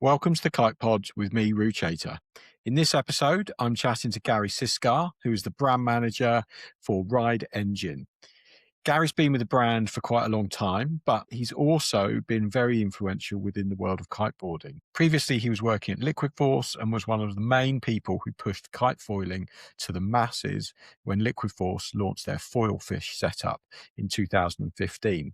Welcome to the Kite Pod with me, Ruchator. In this episode, I'm chatting to Gary Siskar, who is the brand manager for Ride Engine. Gary's been with the brand for quite a long time, but he's also been very influential within the world of kiteboarding. Previously, he was working at Liquid Force and was one of the main people who pushed kite foiling to the masses when Liquid Force launched their foil fish setup in 2015.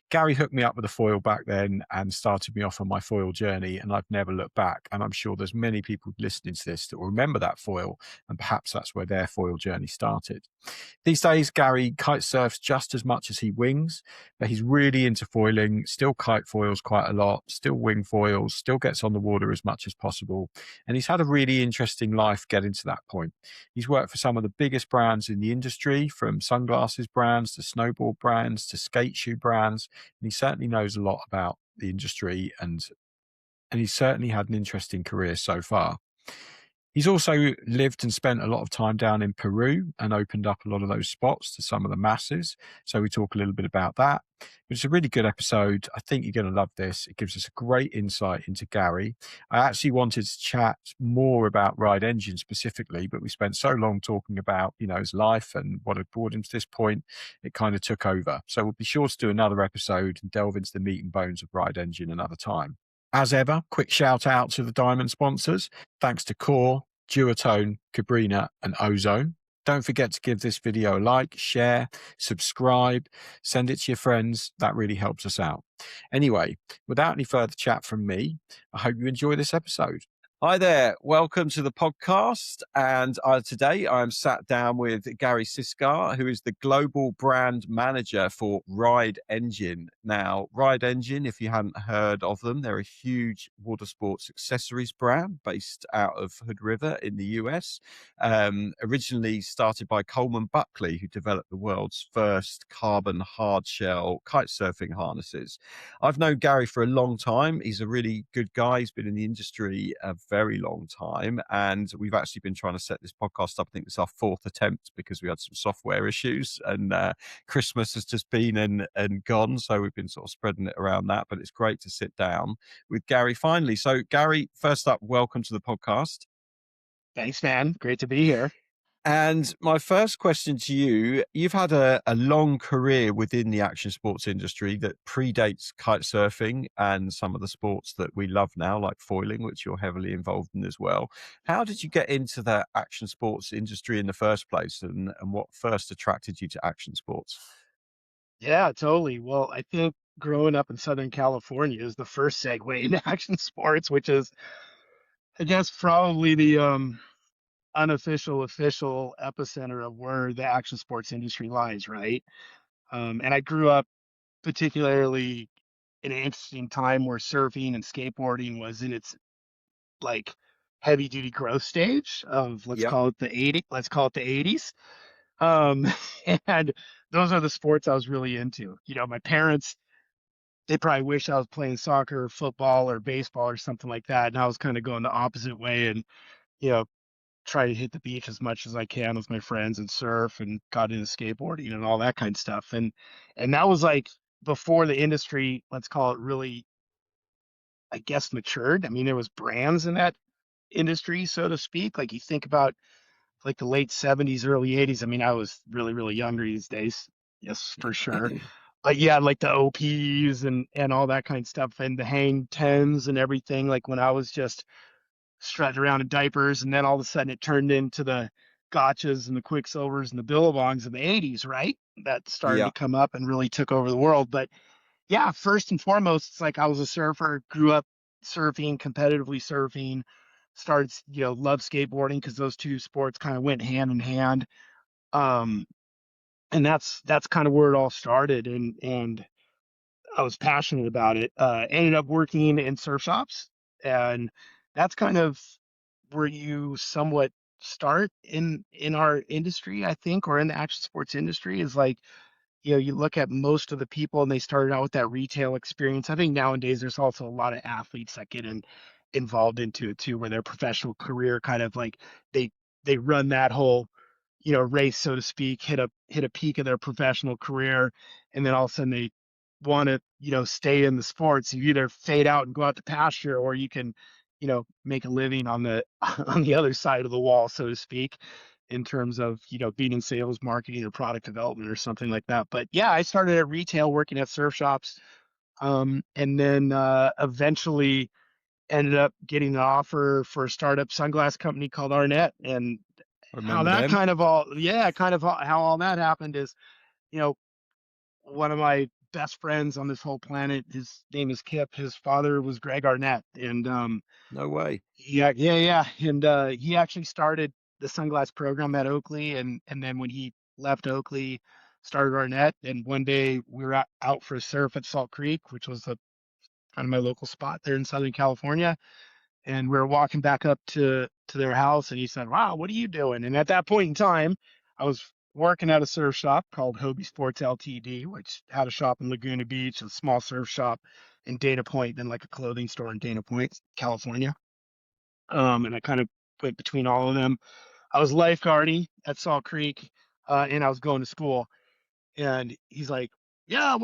Gary hooked me up with a foil back then and started me off on my foil journey, and I've never looked back. And I'm sure there's many people listening to this that will remember that foil, and perhaps that's where their foil journey started. These days, Gary kite surfs just as much as he wings, but he's really into foiling, still kite foils quite a lot, still wing foils, still gets on the water as much as possible. And he's had a really interesting life getting to that point. He's worked for some of the biggest brands in the industry, from sunglasses brands to snowboard brands to skate shoe brands. And he certainly knows a lot about the industry, and he's certainly had an interesting career so far. He's also lived and spent a lot of time down in Peru and opened up a lot of those spots to some of the masses. So we talk a little bit about that. It's a really good episode. I think you're going to love this. It gives us a great insight into Gary. I actually wanted to chat more about Ride Engine specifically, but we spent so long talking about, his life and what had brought him to this point, it kind of took over. So we'll be sure to do another episode and delve into the meat and bones of Ride Engine another time. As ever, quick shout out to the diamond sponsors. Thanks to Core, Duotone, Cabrina, and Ozone. Don't forget to give this video a like, share, subscribe, send it to your friends. That really helps us out. Anyway, without any further chat from me, I hope you enjoy this episode. Hi there, welcome to the podcast. And today I'm sat down with Gary Siskar, who is the global brand manager for Ride Engine. Now, Ride Engine, if you hadn't heard of them, they're a huge water sports accessories brand based out of Hood River in the US. Originally started by Coleman Buckley, who developed the world's first carbon hard shell kite surfing harnesses. I've known Gary for a long time. He's a really good guy. He's been in the industry a very long time, and we've actually been trying to set this podcast up. I think it's our fourth attempt because we had some software issues, and Christmas has just been and gone, so we've been sort of spreading it around that. But it's great to sit down with Gary finally. So Gary, first up, welcome to the podcast. Thanks, man. Great to be here. And my first question to you, you've had a long career within the action sports industry that predates kite surfing and some of the sports that we love now, like foiling, which you're heavily involved in as well. How did you get into the action sports industry in the first place, and what first attracted you to action sports? Yeah, totally. Well, I think growing up in Southern California is the first segue into action sports, which is, I guess, probably the unofficial, official epicenter of where the action sports industry lies, right? And I grew up particularly in an interesting time where surfing and skateboarding was in its like heavy duty growth stage of Yep. let's call it the 80s. Um, and those are the sports I was really into. My parents, they probably wish I was playing soccer or football or baseball or something like that. And I was kind of going the opposite way and, you know, try to hit the beach as much as I can with my friends and surf and got into skateboarding and all that kind of stuff. And that was like before the industry, let's call it really, I guess, matured. I mean, there was brands in that industry, so to speak. Like you think about like the late 70s, early 80s. I mean, I was really, really younger these days. Yes, for sure. But yeah, like the OPs and all that kind of stuff and the hang tens and everything. Like when I was just strutting around in diapers, and then all of a sudden it turned into the gotchas and the quicksilvers and the billabongs of the 80s, right? That started to Yeah. come up and really took over the world. But yeah, first and foremost, it's like I was a surfer, grew up surfing, competitively surfing, started, love skateboarding because those two sports kind of went hand in hand. Um, and that's kind of where it all started. And I was passionate about it. Ended up working in surf shops, and that's kind of where you somewhat start in our industry, I think, or in the action sports industry is like, you look at most of the people and they started out with that retail experience. I think nowadays there's also a lot of athletes that get involved into it too, where their professional career kind of like they they run that whole, race, so to speak, hit a peak of their professional career, and then all of a sudden they want to, stay in the sports. You either fade out and go out to pasture, or you can, make a living on the on the other side of the wall, so to speak, in terms of, being in sales, marketing, or product development or something like that. But yeah, I started at retail working at surf shops, and then eventually ended up getting an offer for a startup sunglass company called Arnett. And I how remember that them. kind of all, yeah, kind of how all that happened is, you know, one of my best friends on this whole planet, his name is Kip. His father was Greg Arnett, and No way. yeah, and he actually started the sunglass program at Oakley, and then when he left Oakley, started Arnett. And one day we were out for a surf at Salt Creek, which was the kind of my local spot there in Southern California. And we were walking back up to their house, and he said, "Wow, what are you doing?" And at that point in time, I was working at a surf shop called Hobie Sports Ltd, which had a shop in Laguna Beach, a small surf shop in Dana Point, then like a clothing store in Dana Point, California. And I kind of went between all of them. I was lifeguarding at Salt Creek, and I was going to school. And he's like, "Yeah,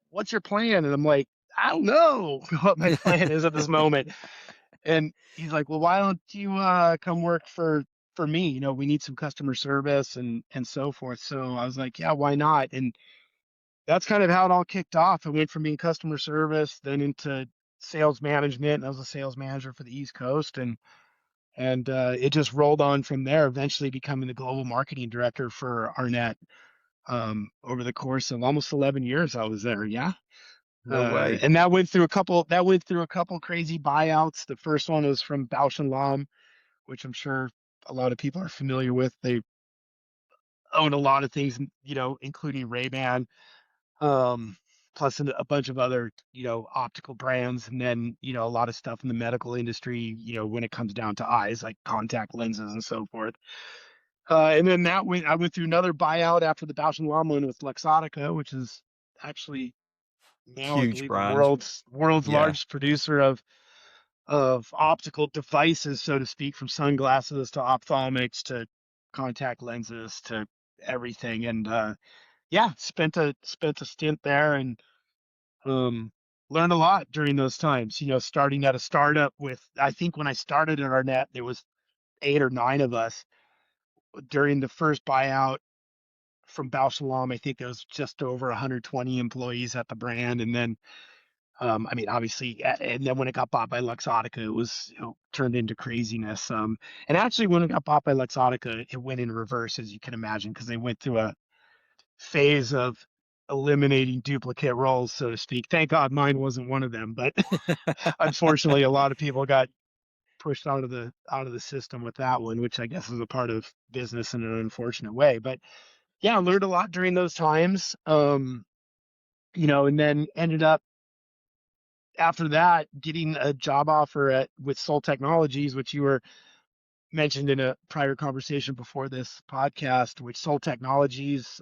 what's your plan?" And I'm like, "I don't know what my plan is at this moment." And he's like, "Well, why don't you come work for me? We need some customer service and so forth." So I was like, "Yeah, why not?" And that's kind of how it all kicked off. I went from being customer service then into sales management. And I was a sales manager for the East Coast, and it just rolled on from there. Eventually becoming the global marketing director for Arnett. Over the course of almost 11 years, I was there. Yeah. No way. And that went through a couple crazy buyouts. The first one was from Bausch and Lomb, which I'm sure a lot of people are familiar with. They own a lot of things, including Ray-Ban, um, plus a bunch of other, optical brands, and then, a lot of stuff in the medical industry, when it comes down to eyes, like contact lenses and so forth. And then I went through another buyout after the Bausch and Lomb one with Luxottica, which is actually now, I Huge believe, the brand. world's Yeah. largest producer of optical devices, so to speak, from sunglasses to ophthalmics to contact lenses to everything. And yeah, spent a stint there, and um, learned a lot during those times. Starting at a startup with, I think when I started at Arnett, there was 8 or 9 of us. During the first buyout from Bausch and Lomb, I think there was just over 120 employees at the brand, and then I mean, obviously, and then when it got bought by Luxottica, it was, turned into craziness. And actually, when it got bought by Luxottica, it went in reverse, as you can imagine, because they went through a phase of eliminating duplicate roles, so to speak. Thank God mine wasn't one of them, but unfortunately, a lot of people got pushed out of the system with that one, which I guess is a part of business in an unfortunate way. But yeah, I learned a lot during those times. And then ended up after that getting a job offer with Soul Technologies, which you were mentioned in a prior conversation before this podcast. Which Soul Technologies,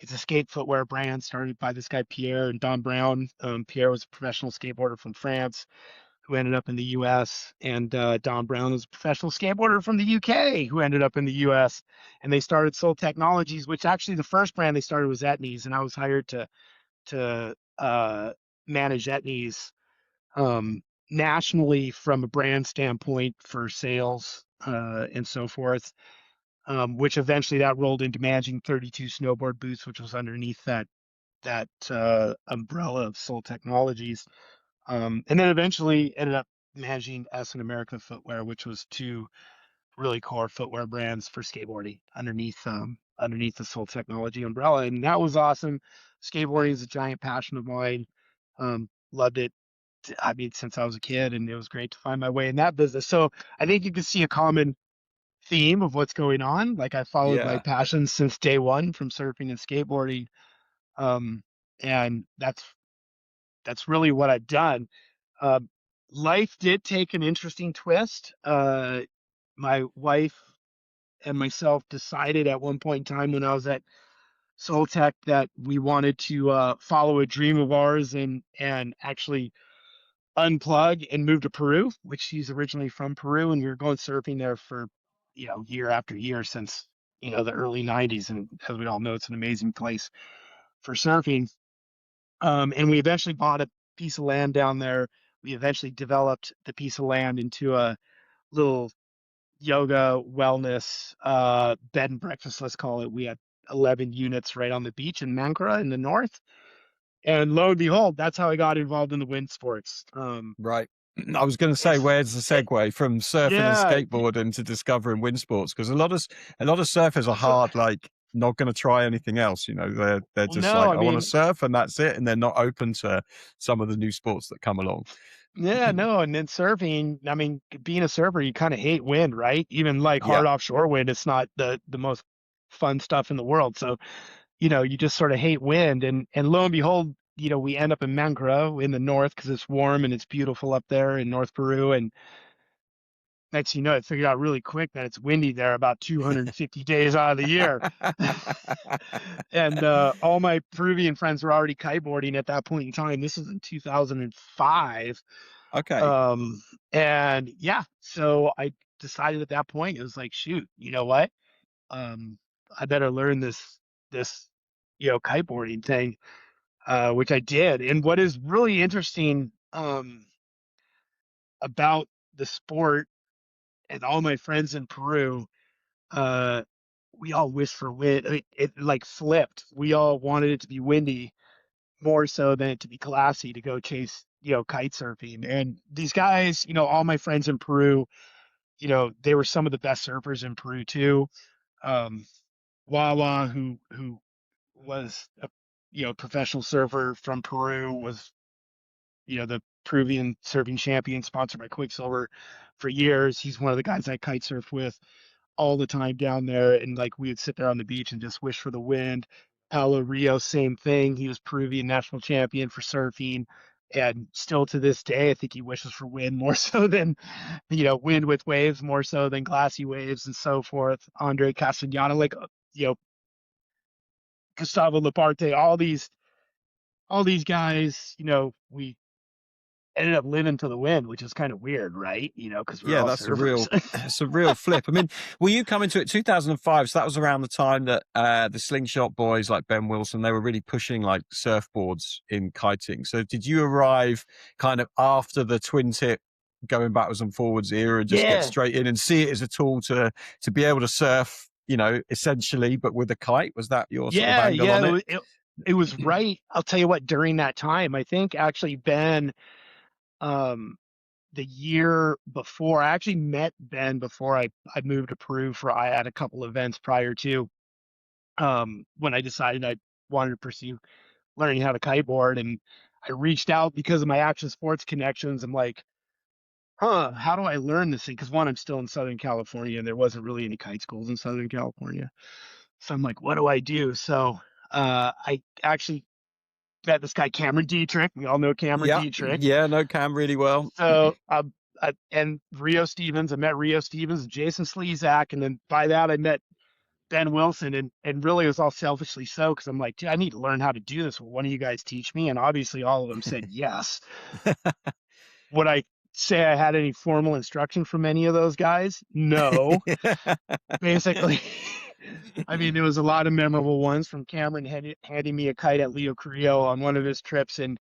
it's a skate footwear brand started by this guy Pierre and Don Brown. Pierre was a professional skateboarder from France who ended up in the U.S., and Don Brown was a professional skateboarder from the U.K. who ended up in the U.S. And they started Soul Technologies, which actually the first brand they started was Etnies, and I was hired to manage Etnies nationally from a brand standpoint for sales and so forth. Which eventually that rolled into managing 32 snowboard boots, which was underneath that umbrella of Soul Technologies. And then eventually ended up managing S and America Footwear, which was two really core footwear brands for skateboarding underneath the Soul Technology umbrella, and that was awesome. Skateboarding is a giant passion of mine. Loved it. I mean, since I was a kid, and it was great to find my way in that business. So I think you can see a common theme of what's going on. Like, I followed my Yeah. passion since day one from surfing and skateboarding, um, and that's really what I've done. Um, Life did take an interesting twist. My wife and myself decided at one point in time when I was at Soltech that we wanted to follow a dream of ours and actually unplug and move to Peru, which she's originally from Peru, and we were going surfing there for year after year since the early '90s, and as we all know, it's an amazing place for surfing. And we eventually bought a piece of land down there. We eventually developed the piece of land into a little yoga wellness bed and breakfast, let's call it. We had 11 units right on the beach in Mancra in the north. And lo and behold, that's how I got involved in the wind sports. Right. I was going to say, It's where's the it, segue from surfing and yeah, skateboarding to discovering wind sports? Because a lot of surfers are so hard, like not going to try anything else. They're well, just no, like, I I want to mean, surf and that's it, and they're not open to some of the new sports that come along. yeah, no, and then surfing, I mean, being a surfer, you kind of hate wind, right? Even like Yeah. hard offshore wind, it's not the most fun stuff in the world. So, you just sort of hate wind. And lo and behold, we end up in Mancro in the north because it's warm and it's beautiful up there in North Peru. And next thing you know, I figured out really quick that it's windy there about 250 days out of the year. And all my Peruvian friends were already kiteboarding at that point in time. This is in 2005. Okay. Um, and yeah, so I decided at that point, it was like, shoot, you know what? Um, I better learn this, kiteboarding thing, which I did. And what is really interesting, about the sport and all my friends in Peru, uh, we all wished for wind. I mean, it like flipped. We all wanted it to be windy more so than it to be glassy to go chase, kite surfing. And these guys, all my friends in Peru, they were some of the best surfers in Peru too. Um, Wawa, who was a professional surfer from Peru, was the Peruvian surfing champion, sponsored by Quicksilver for years. He's one of the guys I kite surf with all the time down there, and like we would sit there on the beach and just wish for the wind. Paulo Rio, same thing. He was Peruvian national champion for surfing, and still to this day, I think he wishes for wind more so than wind with waves, more so than glassy waves and so forth. Andre Castellano, like Gustavo Laparte, all these guys, we ended up living to the wind, which is kind of weird, right? Because we're Yeah, all that's a surfers. real it's a real flip. I mean, were you coming to it 2005? So that was around the time that the slingshot boys like Ben Wilson, they were really pushing like surfboards in kiting. So did you arrive kind of after the twin tip going backwards and forwards era and just get Yeah, straight in and see it as a tool to be able to surf, essentially, but with a kite? Was that your sort of yeah, angle yeah. on it? It was right. I'll tell you what. During that time, I think actually Ben, um, the year before, I actually met Ben before I moved to Peru. I had a couple events prior to, when I decided I wanted to pursue learning how to kiteboard, and I reached out because of my action sports connections. I'm like, how do I learn this thing? Because one, I'm still in Southern California, and there wasn't really any kite schools in Southern California. So I'm like, what do I do? So I actually met this guy Cameron Dietrich. We all know Cameron Yeah, Dietrich. yeah, no, Cam really well. So and Rio Stevens. I met Rio Stevens, Jason Slezak, and then by that I met Ben Wilson, and really it was all selfishly so because I'm like, dude, I need to learn how to do this. Will one of you guys teach me? And obviously all of them said yes. Would I say I had any formal instruction from any of those guys? No. Basically, I mean, there was a lot of memorable ones from Cameron handing me a kite at Leo Carrillo on one of his trips, and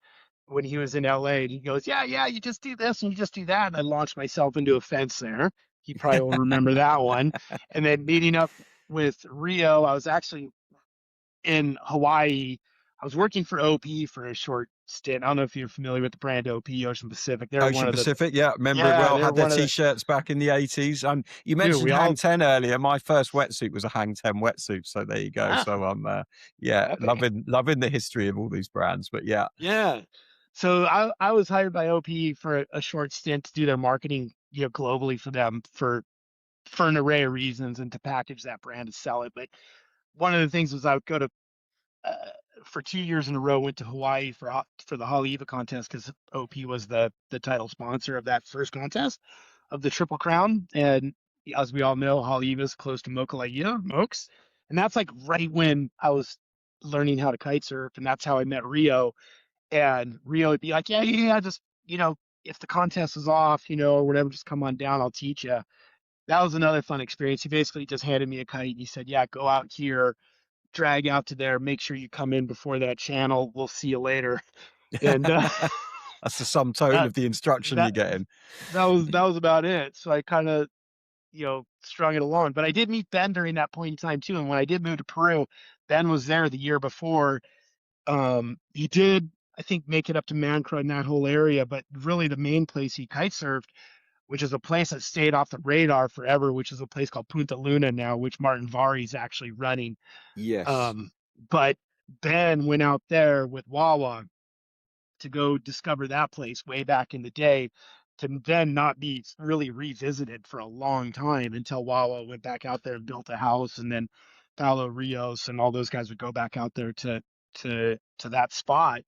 when he was in LA, and he goes, "Yeah, yeah, you just do this and you just do that," and I launched myself into a fence there. He probably will remember that one. And then meeting up with Rio, I was actually in Hawaii. I was working for OP for a short stint. I don't know if you're familiar with the brand OP, Ocean Pacific. They're one Ocean of the Pacific, yeah, remember it yeah, well. they're Had their one of the t-shirts back in the 80s. You dude. mentioned We Hang all 10 earlier. My first wetsuit was a Hang 10 wetsuit, so there you go. ah, So I'm yeah, epic. loving the history of all these brands. But yeah. Yeah. So I was hired by OP for a short stint to do their marketing, globally for them for an array of reasons and to package that brand and sell it. But one of the things was I would go to uh, for 2 years in a row went to Hawaii for the Haleiwa contest because OP was the title sponsor of that first contest of the Triple Crown. And as we all know, Haleiwa is close to Mokulāea, Mokes, and that's like right when I was learning how to kite surf, and that's how I met Rio. And Rio would be like, yeah, yeah, yeah, just, if the contest is off, or whatever, just come on down, I'll teach you. That was another fun experience. He basically just handed me a kite. He said, yeah, go out here, drag out to there. Make sure you come in before that channel. We'll see you later. And That's the sum total that of the instruction you're that getting. that was about it. So I kind of strung it along. But I did meet Ben during that point in time too. And when I did move to Peru, Ben was there the year before. He did, I think, make it up to Mancra in that whole area, but really the main place he kite surfed, which is a place that stayed off the radar forever, which is a place called Punta Luna now, which Martin Vari is actually running. Yes. Um, but Ben went out there with Wawa to go discover that place way back in the day, to then not be really revisited for a long time until Wawa went back out there and built a house, and then Paulo Rios and all those guys would go back out there to that spot.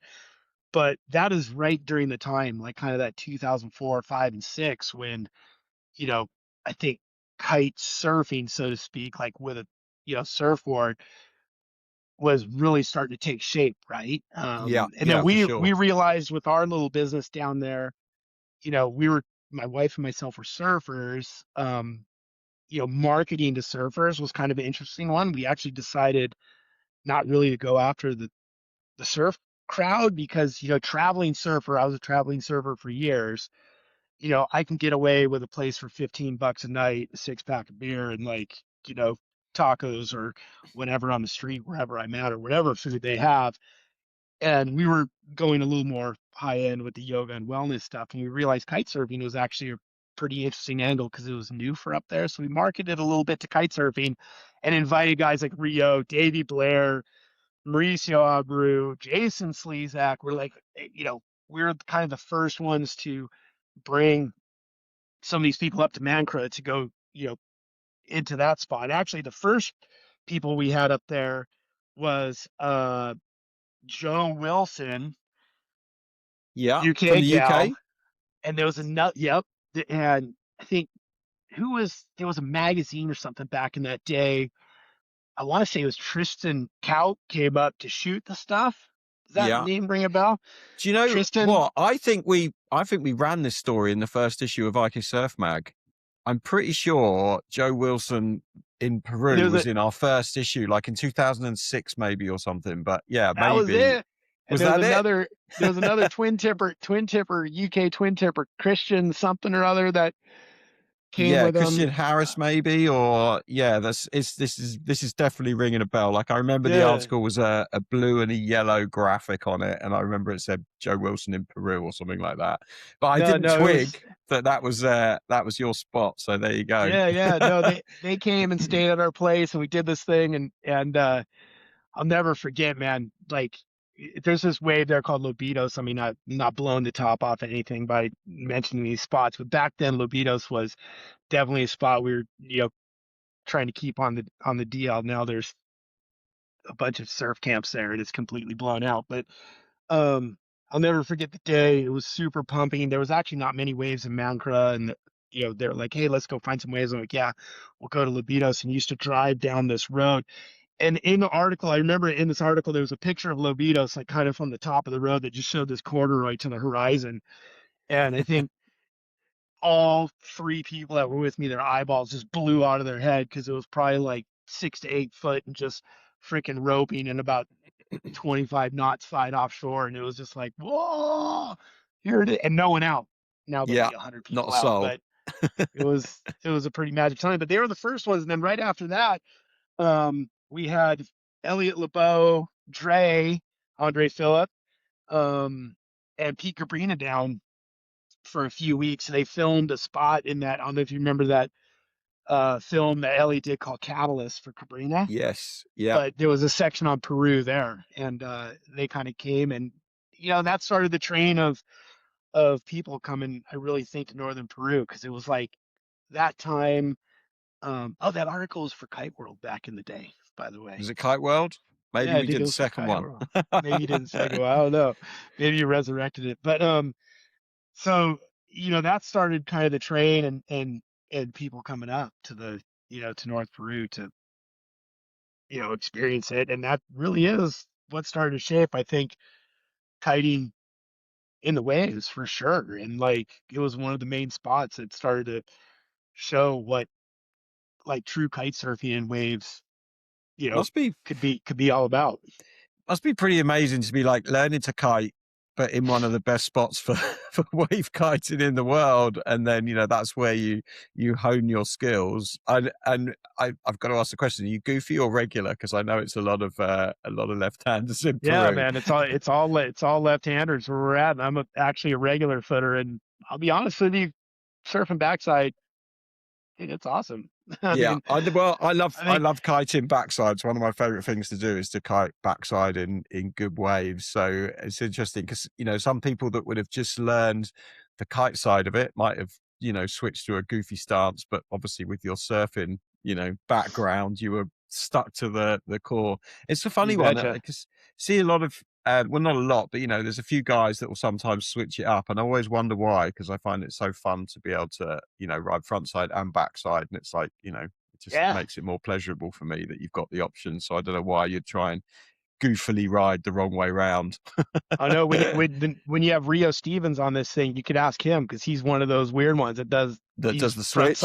But that is right during the time, like kind of that 2004, 5, and 6, when you know I think kite surfing, so to speak, like with a surfboard, was really starting to take shape, right? Yeah, And then yeah, for we sure. realized with our little business down there, we were, my wife and myself were surfers. Marketing to surfers was kind of an interesting one. We actually decided not really to go after the surf crowd because traveling surfer. I was a traveling surfer for years. I can get away with a place for $15 a night, a 6-pack of beer, and like tacos or whatever on the street wherever I'm at, or whatever food they have. And we were going a little more high end with the yoga and wellness stuff, and we realized kite surfing was actually a pretty interesting angle because it was new for up there. So we marketed a little bit to kite surfing and invited guys like Rio, Davey Blair, Mauricio Abreu, Jason Slezak. We're like, we're kind of the first ones to bring some of these people up to Mancra to go, into that spot. Actually, the first people we had up there was Joe Wilson, Yeah, from UK the gal, UK. and there was another. Yep, and I think there was a magazine or something back in that day. I want to say it was Tristan Kaut came up to shoot the stuff. Does that Yeah. name ring a bell? Do you know Tristan. what? I think we ran this story in the first issue of IK Surf Mag. I'm pretty sure Joe Wilson in Peru There's a was in our first issue, like in 2006 maybe or something. But yeah, That was maybe. it. And Was that it? there was another twin tipper UK twin tipper Christian something or other that came Yeah, with Christian him. Harris maybe, or yeah, this is definitely ringing a bell. Like I remember the Yeah. article was a blue and a yellow graphic on it, and I remember it said Joe Wilson in Peru or something like that. But I No, didn't no, it was. twig that was your spot. So there you go. Yeah, yeah. No, they came and stayed at our place and we did this thing, and I'll never forget, man. Like there's this wave there called Lobitos. I mean, not blowing the top off anything by mentioning these spots, but back then Lobitos was definitely a spot we were, trying to keep on the DL. Now there's a bunch of surf camps there and it's completely blown out. But um I'll never forget the day. It was super pumping. There was actually not many waves in Mancra, and they're like, hey, let's go find some waves. I'm like, yeah, we'll go to Lobitos, and used to drive down this road. And in the article, I remember in this article, there was a picture of Lobitos, like kind of from the top of the road that just showed this corduroy to the horizon. And I think all three people that were with me, their eyeballs just blew out of their head because it was probably like 6 to 8 foot and just freaking roping and about 25 knots side offshore. And it was just like, whoa, here it is. And no one out. Now there'll Yeah, be 100 not a people out, soul. but it was a pretty magic time. But they were the first ones. And then right after that, we had Elliot LeBeau, Andre Phillip, um, and Pete Cabrina down for a few weeks. They filmed a spot in that. I don't know if you remember that film that Elliot did called Catalyst for Cabrina, Yes. Yeah. but there was a section on Peru there, and they kind of came, and that started the train of people coming. I really think to northern Peru because it was like that time. Oh, that article was for Kite World back in the day, by the way. Was it Kite World? Maybe Yeah, I we think did it the was for second Kite one. World. Maybe you didn't say go. I don't know. Maybe you resurrected it, but so that started kind of the train, and people coming up to the to North Peru to experience it, and that really is what started to shape, I think, kiting in the waves for sure. And like it was one of the main spots that started to show what like true kite surfing in waves Must be could be all about. must be pretty amazing to be like learning to kite, but in one of the best spots for for wave kiting in the world, and then that's where you hone your skills. I've got to ask the question: are you goofy or regular? Because I know it's a lot of left-handers in Yeah, Peru. man, it's all left-handers where we're at. And actually a regular footer, and I'll be honest with you, surfing backside, dude, it's awesome. I Yeah, mean, well, I love I I think love kiting backside. It's one of my favorite things to do is to kite backside in good waves. So it's interesting because some people that would have just learned the kite side of it might have switched to a goofy stance, but obviously with your surfing background, you were stuck to the core. It's a you funny one betcha. because see a lot of well, not a lot, but there's a few guys that will sometimes switch it up, and I always wonder why, because I find it so fun to be able to, ride frontside and backside, and it's like, it just Yeah. makes it more pleasurable for me that you've got the option. So I don't know why you'd try and goofily ride the wrong way round. I know when you have Rio Stevens on this thing, you could ask him because he's one of those weird ones that does That does he's the switch.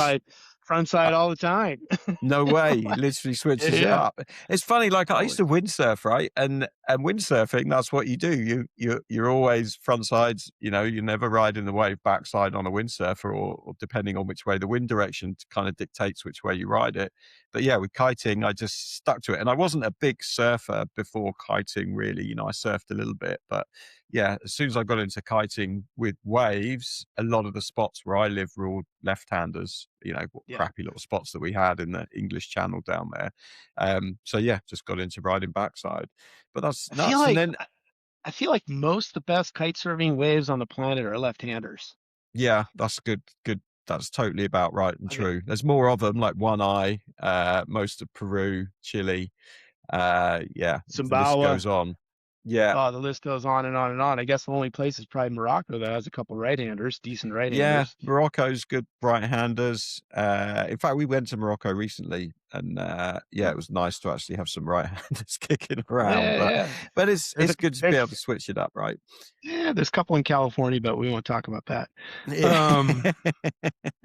front side all the time. No way. He literally switches it Yeah, up. It's funny, like I used totally. to windsurf, right? And windsurfing, that's what you do. You're always front sides, you never ride in the wave backside on a windsurfer, or depending on which way the wind direction kind of dictates which way you ride it. But yeah, with kiting, I just stuck to it. And I wasn't a big surfer before kiting, really. I surfed a little bit, but yeah, as soon as I got into kiting with waves, a lot of the spots where I live were all left-handers, what Yeah. crappy little spots that we had in the English Channel down there. So yeah, just got into riding backside. But that's I feel nuts. And like then I feel like most the best kite surfing waves on the planet are left-handers. yeah, that's good. That's totally about right and I mean, true. There's more of them, like One Eye, most of Peru, Chile. Yeah, the list Sumbawa. goes on. Yeah, Oh, the list goes on and on and on. I guess the only place is probably Morocco that has a couple right-handers, decent yeah, right-handers. Morocco's good right-handers. In fact, we went to Morocco recently, and yeah, Oh, it was nice to actually have some right-handers kicking around. yeah, But yeah. but it's There's a it's good to be able to switch it up, right? yeah, there's a couple in California, but we won't talk about that. Yeah, Um,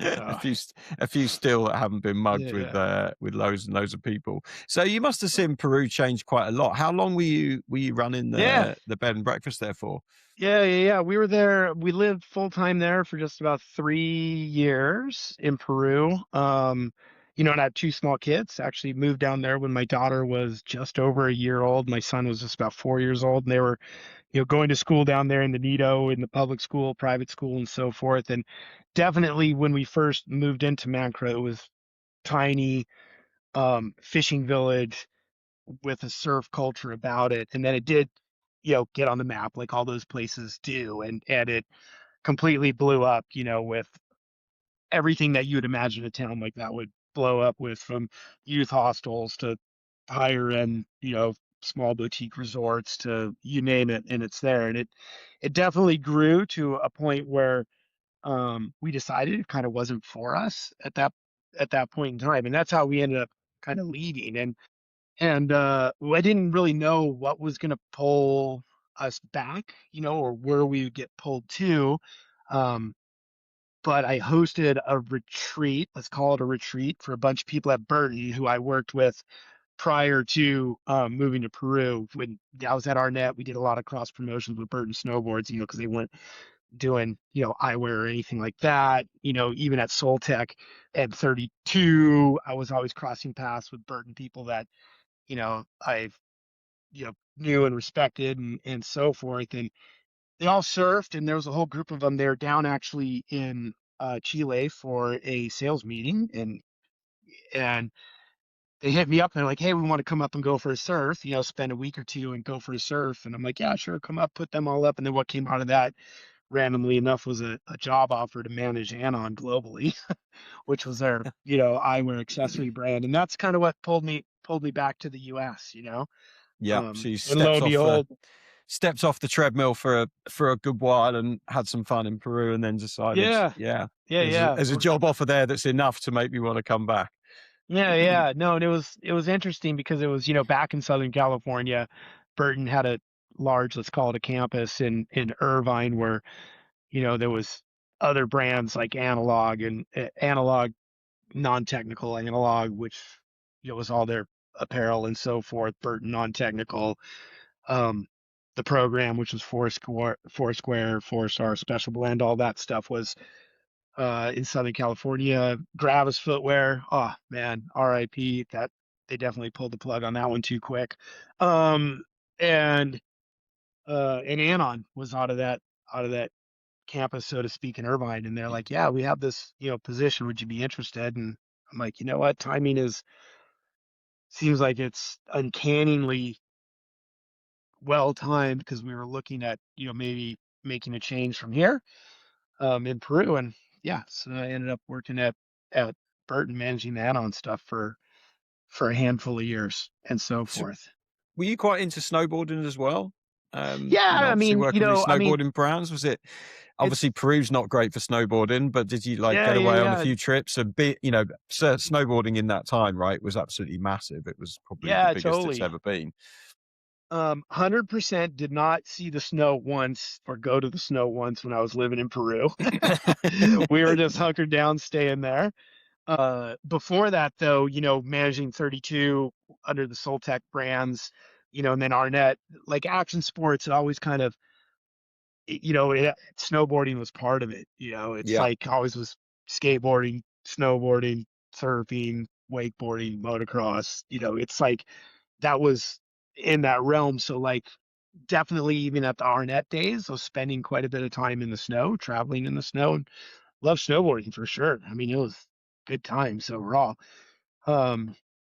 a uh, few a few still that haven't been mugged yeah, with loads and loads of people. So you must have seen Peru change quite a lot. How long were you running yeah, the bed and breakfast there for? yeah. We were there. We lived full time there for just about 3 years in Peru. And I had two small kids. Actually, moved down there when my daughter was just over a year old. My son was just about 4 years old, and they were, going to school down there in the Nido, in the public school, private school, and so forth. And definitely, when we first moved into Mancro, it was tiny fishing village with a surf culture about it. And then it did, get on the map like all those places do. And it completely blew up, with everything that you would imagine a town like that would blow up with, from youth hostels to higher end, small boutique resorts to you name it, and it's there. And it definitely grew to a point where we decided it kind of wasn't for us at that point in time. And that's how we ended up kind of leaving. And I didn't really know what was going to pull us back, or where we would get pulled to. Um, but I hosted a retreat, let's call it a retreat, for a bunch of people at Burton who I worked with prior to moving to Peru. When I was at Arnett, we did a lot of cross promotions with Burton Snowboards, because they weren't doing, eyewear or anything like that. Even at Soltech at 32, I was always crossing paths with Burton people that, I've, knew and respected, and so forth. And they all surfed, and there was a whole group of them there down actually in Chile for a sales meeting. And they hit me up and they're like, hey, we want to come up and go for a surf, spend a week or two and go for a surf. And I'm like, yeah, sure, come up, put them all up. And then what came out of that, randomly enough, was a job offer to manage Anon globally, which was their, eyewear accessory brand. And that's kind of what pulled me back to the US. Yeah, so you And lo and behold, stepped off the treadmill for a good while and had some fun in Peru, and then decided, yeah, yeah, yeah, there's a, yeah. there's a job offer there that's enough to make me want to come back. Yeah, yeah. No, and it was interesting because it was, back in Southern California, Burton had a large, let's call it a campus in Irvine, where, there was other brands like Analog and Analog, non-technical Analog, which, was all their apparel and so forth, Burton non-technical, um, the program, which was Foursquare, Four Star Special Blend, all that stuff was in Southern California. Gravis Footwear, oh man, RIP. That they definitely pulled the plug on that one too quick. Um, and and Anon was out of that campus, so to speak, in Irvine, and they're like, "Yeah, we have this, position. Would you be interested?" And I'm like, you know what? Timing is seems like it's uncannily well timed because we were looking at, maybe making a change from here, in Peru, and yeah, so I ended up working at Burton, managing the add-on stuff for a handful of years and so So forth. were you quite into snowboarding as well? Yeah, I Obviously mean, working with these snowboarding brands, was it it's obviously Peru's not great for snowboarding, but did you like yeah, get yeah, away on a yeah, few trips? Snowboarding in that time, right, was absolutely massive. It was probably the yeah, biggest it's totally. ever been. 100% did not see the snow once or go to the snow once when I was living in Peru. We were just hunkered down, staying there. Before that, though, managing 32 under the Soltec brands, and then Arnett, like action sports, it always kind of, snowboarding was part of it. It's Yeah, like always was skateboarding, snowboarding, surfing, wakeboarding, motocross. It's like that was in that realm. So, like, definitely even at the Arnett days, I was spending quite a bit of time in the snow, traveling in the snow. Love snowboarding for sure. I mean, it was good times overall. Um,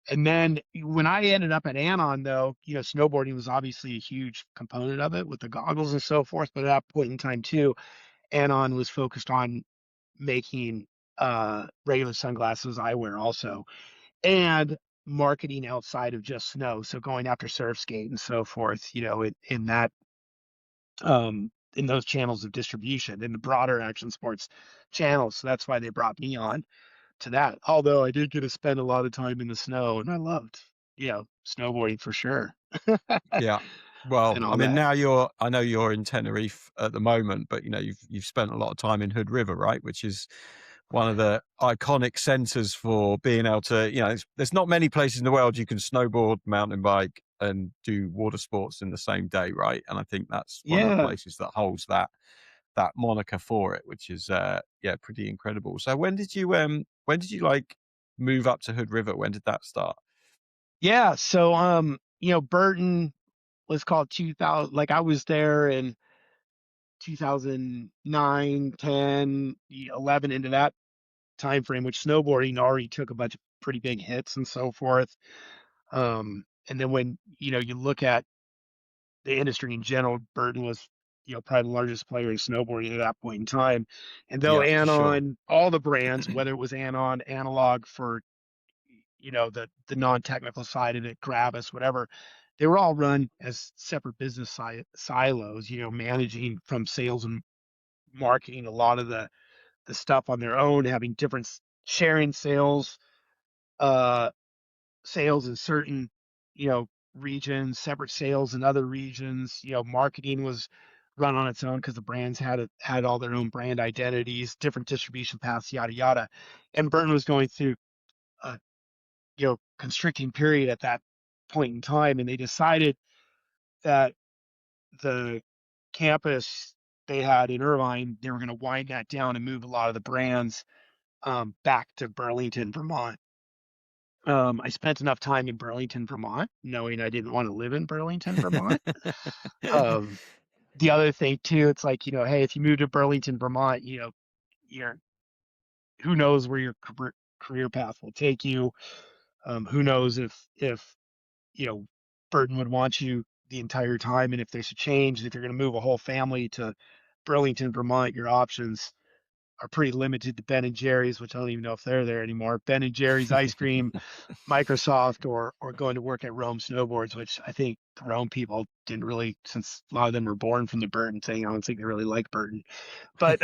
and then when I ended up at Anon, though, snowboarding was obviously a huge component of it with the goggles and so forth. But at that point in time, too, Anon was focused on making regular sunglasses, eyewear also, and marketing outside of just snow. So going after surf skate and so forth, in that in those channels of distribution, in the broader action sports channels. So that's why they brought me on to that. Although I did get to spend a lot of time in the snow, and I loved, snowboarding for sure, yeah. Well, and I all mean, that. I know you're in Tenerife at the moment, but you've spent a lot of time in Hood River, right? Which is one of the iconic centers for being able to, there's not many places in the world you can snowboard, mountain bike, and do water sports in the same day, right? And I think that's one of the Yeah, places that holds that moniker for it, which is yeah, pretty incredible. So when did you like move up to Hood River? When did that start? yeah. So Burton was called 2000. Like I was there in 2009, 10, 11 into that time frame, which snowboarding already took a bunch of pretty big hits and so forth. And then when you look at the industry in general, Burton was, probably the largest player in snowboarding at that point in time. And though Yeah, for sure. Anon, all the brands, whether it was Anon, Analog for, the non-technical side of it, Gravis, whatever, they were all run as separate business silos, managing from sales and marketing a lot of the stuff on their own, having different sharing uh, sales in certain, regions, separate sales in other regions. Marketing was run on its own because the brands had all their own brand identities, different distribution paths, yada yada. And Burton was going through a constricting period at that point in time, and they decided that the campus they had in Irvine, they were going to wind that down and move a lot of the brands back to Burlington, Vermont. I spent enough time in Burlington, Vermont, knowing I didn't want to live in Burlington, Vermont. Um, the other thing too, it's like, hey, if you move to Burlington, Vermont, you're who knows where your career path will take you. Who knows if you know Burton would want you the entire time, and if there's a change, if you're going to move a whole family to Burlington, Vermont, your options are pretty limited to Ben and Jerry's, which I don't even know if they're there anymore. Ben and Jerry's ice cream, Microsoft, or going to work at Rome Snowboards, which I think the Rome people didn't really, since a lot of them were born from the Burton thing. I don't think they really like Burton, but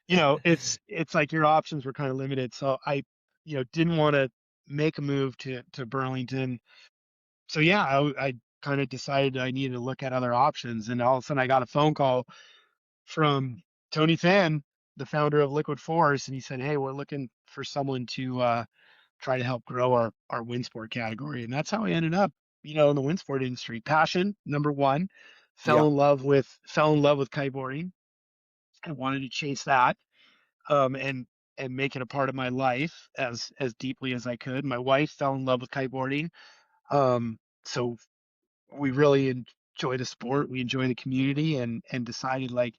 it's like your options were kind of limited. So I, didn't want to make a move to Burlington. So yeah, I kind of decided I needed to look at other options, and all of a sudden I got a phone call from Tony Fan, the founder of Liquid Force, and he said, "Hey, we're looking for someone to try to help grow our wind sport category. And that's how I ended up, in the wind sport industry. Passion, number one, Yeah. fell in love with kiteboarding. I wanted to chase that, and make it a part of my life as deeply as I could. My wife fell in love with kiteboarding. So we really enjoy the sport, we enjoy the community, and decided like,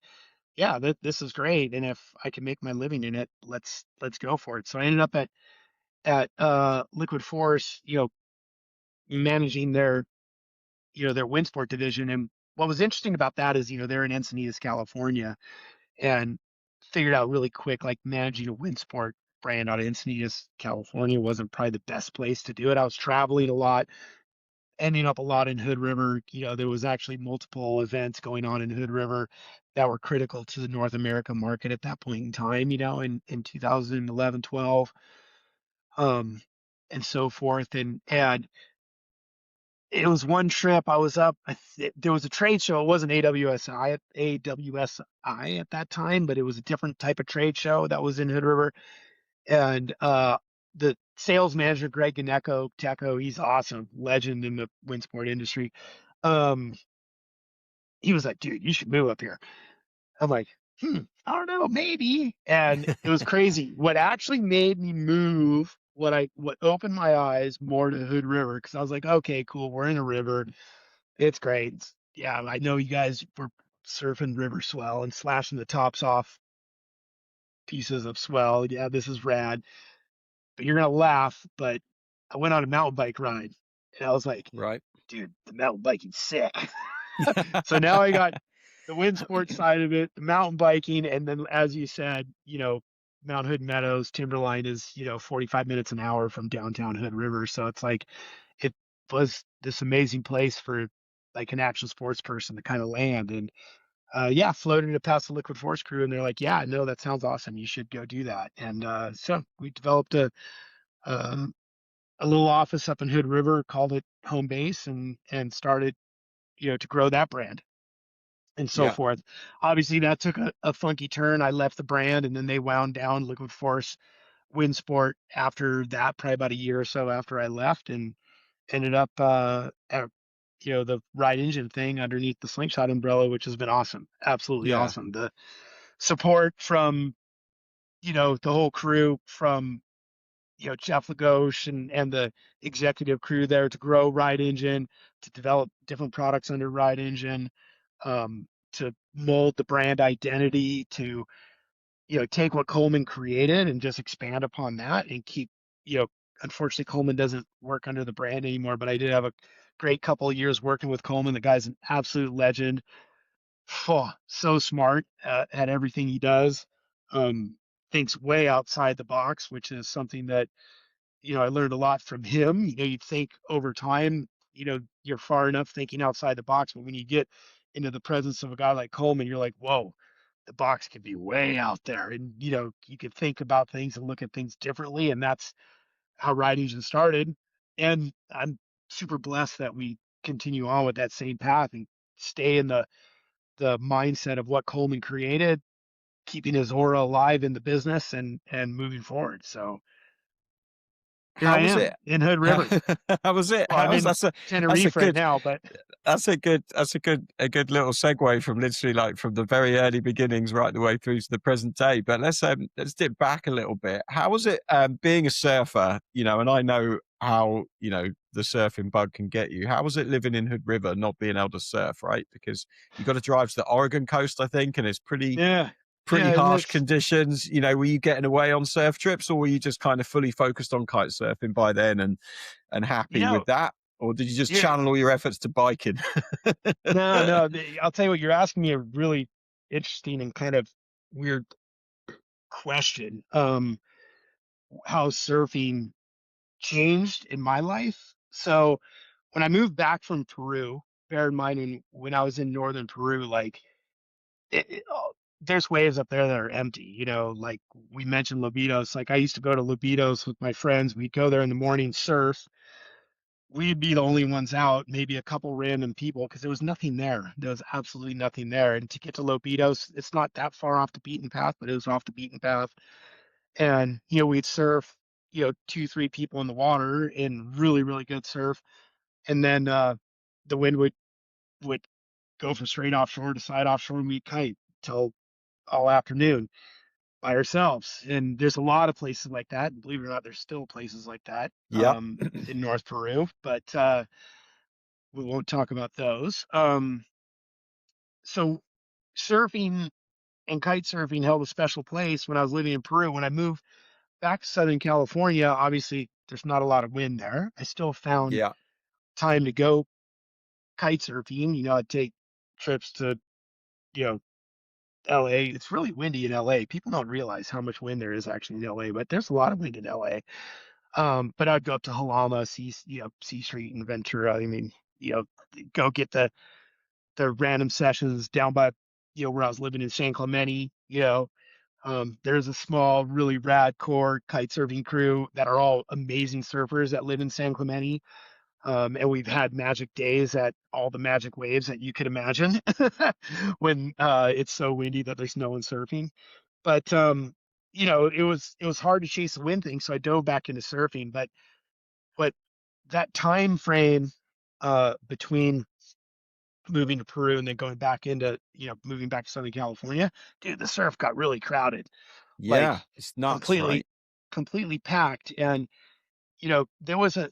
yeah, this is great. And if I can make my living in it, let's go for it. So I ended up at Liquid Force, managing their wind sport division. And what was interesting about that is, they're in Encinitas, California, and figured out really quick, like managing a wind sport brand out of Encinitas, California wasn't probably the best place to do it. I was traveling a lot, ending up a lot in Hood River. There was actually multiple events going on in Hood River that were critical to the North America market at that point in time, in 2011, 12, um, and so forth. And it was one trip I was up. There was a trade show. It wasn't AWSI at that time, but it was a different type of trade show that was in Hood River. And the sales manager, Greg Teco, he's awesome, legend in the wind sport industry. Um, he was like, dude, you should move up here. I'm like, I don't know, maybe. And it was crazy. What actually made me move, what opened my eyes more to Hood River, because I was like, okay, cool, we're in a river. It's great. Yeah, I know you guys were surfing river swell and slashing the tops off pieces of swell. Yeah, this is rad. But you're gonna laugh, but I went on a mountain bike ride, and I was like, Right. dude, the mountain biking's sick. So now I got the wind sports side of it, the mountain biking, and then as you said, Mount Hood Meadows, Timberline is, 45 minutes an hour from downtown Hood River. So it's like it was this amazing place for like an action sports person to kind of land. And yeah, floated it past the Liquid Force crew, and they're like, yeah, no, that sounds awesome. You should go do that. And so we developed um, a little office up in Hood River, called it home base, and started, to grow that brand and so Yeah. forth. Obviously, that took a funky turn. I left the brand, and then they wound down Liquid Force Wind Sport after that, probably about a year or so after I left, and ended up at the Ride Engine thing underneath the Slingshot umbrella, which has been awesome, absolutely Yeah. awesome. The support from the whole crew, from Jeff Lagos and the executive crew there, to grow Ride Engine, to develop different products under Ride Engine, to mold the brand identity, to take what Coleman created and just expand upon that and keep, unfortunately Coleman doesn't work under the brand anymore, but I did have a great couple of years working with Coleman. The guy's an absolute legend. Oh, so smart at everything he does. Thinks way outside the box, which is something that I learned a lot from him. You'd think over time, you're far enough thinking outside the box, but when you get into the presence of a guy like Coleman, you're like, whoa, the box can be way out there. And, you could think about things and look at things differently. And that's how Ride Engine started. And I'm super blessed that we continue on with that same path and stay in the mindset of what Coleman created, keeping his aura alive in the business and moving forward. So here How I was it? am in Hood How, River. how was it? Well, I'm in That's a Tenerife right good now, but that's a good little segue from literally like from the very early beginnings right the way through to the present day. But let's dip back a little bit. How was it being a surfer? And I know how the surfing bug can get you. How was it living in Hood River, not being able to surf, right? Because you got to drive to the Oregon coast, I think, and it's yeah, pretty yeah, and harsh that's conditions. Were you getting away on surf trips, or were you just kind of fully focused on kite surfing by then and you happy with know, that? Or did you just yeah, channel all your efforts to biking? no. I'll tell you what, you're asking me a really interesting and kind of weird question. How surfing changed in my life. So when I moved back from Peru, bear in mind when I was in northern Peru, like there's waves up there that are empty. Like we mentioned Lobitos. Like I used to go to Lobitos with my friends. We'd go there in the morning, surf. We'd be the only ones out, maybe a couple random people, because there was nothing there. There was absolutely nothing there. And to get to Lobitos, it's not that far off the beaten path, but it was off the beaten path. And we'd surf, 2, 3 people in the water in really, really good surf. And then the wind would go from straight offshore to side offshore and we'd kite till all afternoon by ourselves. And there's a lot of places like that. And believe it or not, there's still places like that Yeah. in North Peru, but we won't talk about those. So surfing and kite surfing held a special place when I was living in Peru. When I moved back to Southern California, obviously there's not a lot of wind there. I still found Yeah. time to go kite surfing. I'd take trips to, you know, LA. It's really windy in LA. People don't realize how much wind there is actually in LA, but there's a lot of wind in LA. But I'd go up to Halama, C Street and Ventura. I mean, you know, go get the random sessions down by, where I was living in San Clemente. There's a small, really rad core kite surfing crew that are all amazing surfers that live in San Clemente. And we've had magic days at all the magic waves that you could imagine when it's so windy that there's no one surfing. But it was hard to chase the wind thing, so I dove back into surfing. But that time frame between moving to Peru and then going back into moving back to Southern California, dude, the surf got really crowded, like Yeah. It's nuts, completely right? completely packed. And there was a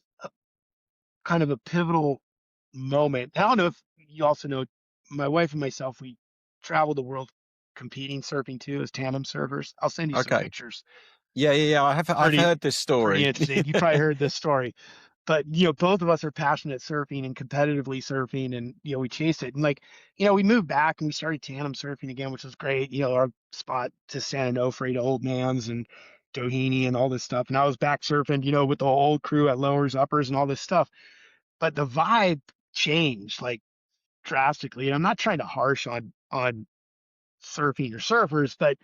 kind of a pivotal moment. I don't know if you also know, my wife and myself, we traveled the world competing surfing too as tandem surfers. I'll send you some Okay. pictures. Yeah, yeah, yeah. I've Pretty heard this pretty story. interesting. You probably heard this story. But both of us are passionate surfing and competitively surfing, and we chased it. And we moved back and we started tandem surfing again, which was great. Our spot to San Onofre to Old Man's and Doheny and all this stuff. And I was back surfing, with the old crew at lowers, uppers, and all this stuff. But the vibe changed like drastically. And I'm not trying to harsh on surfing or surfers, but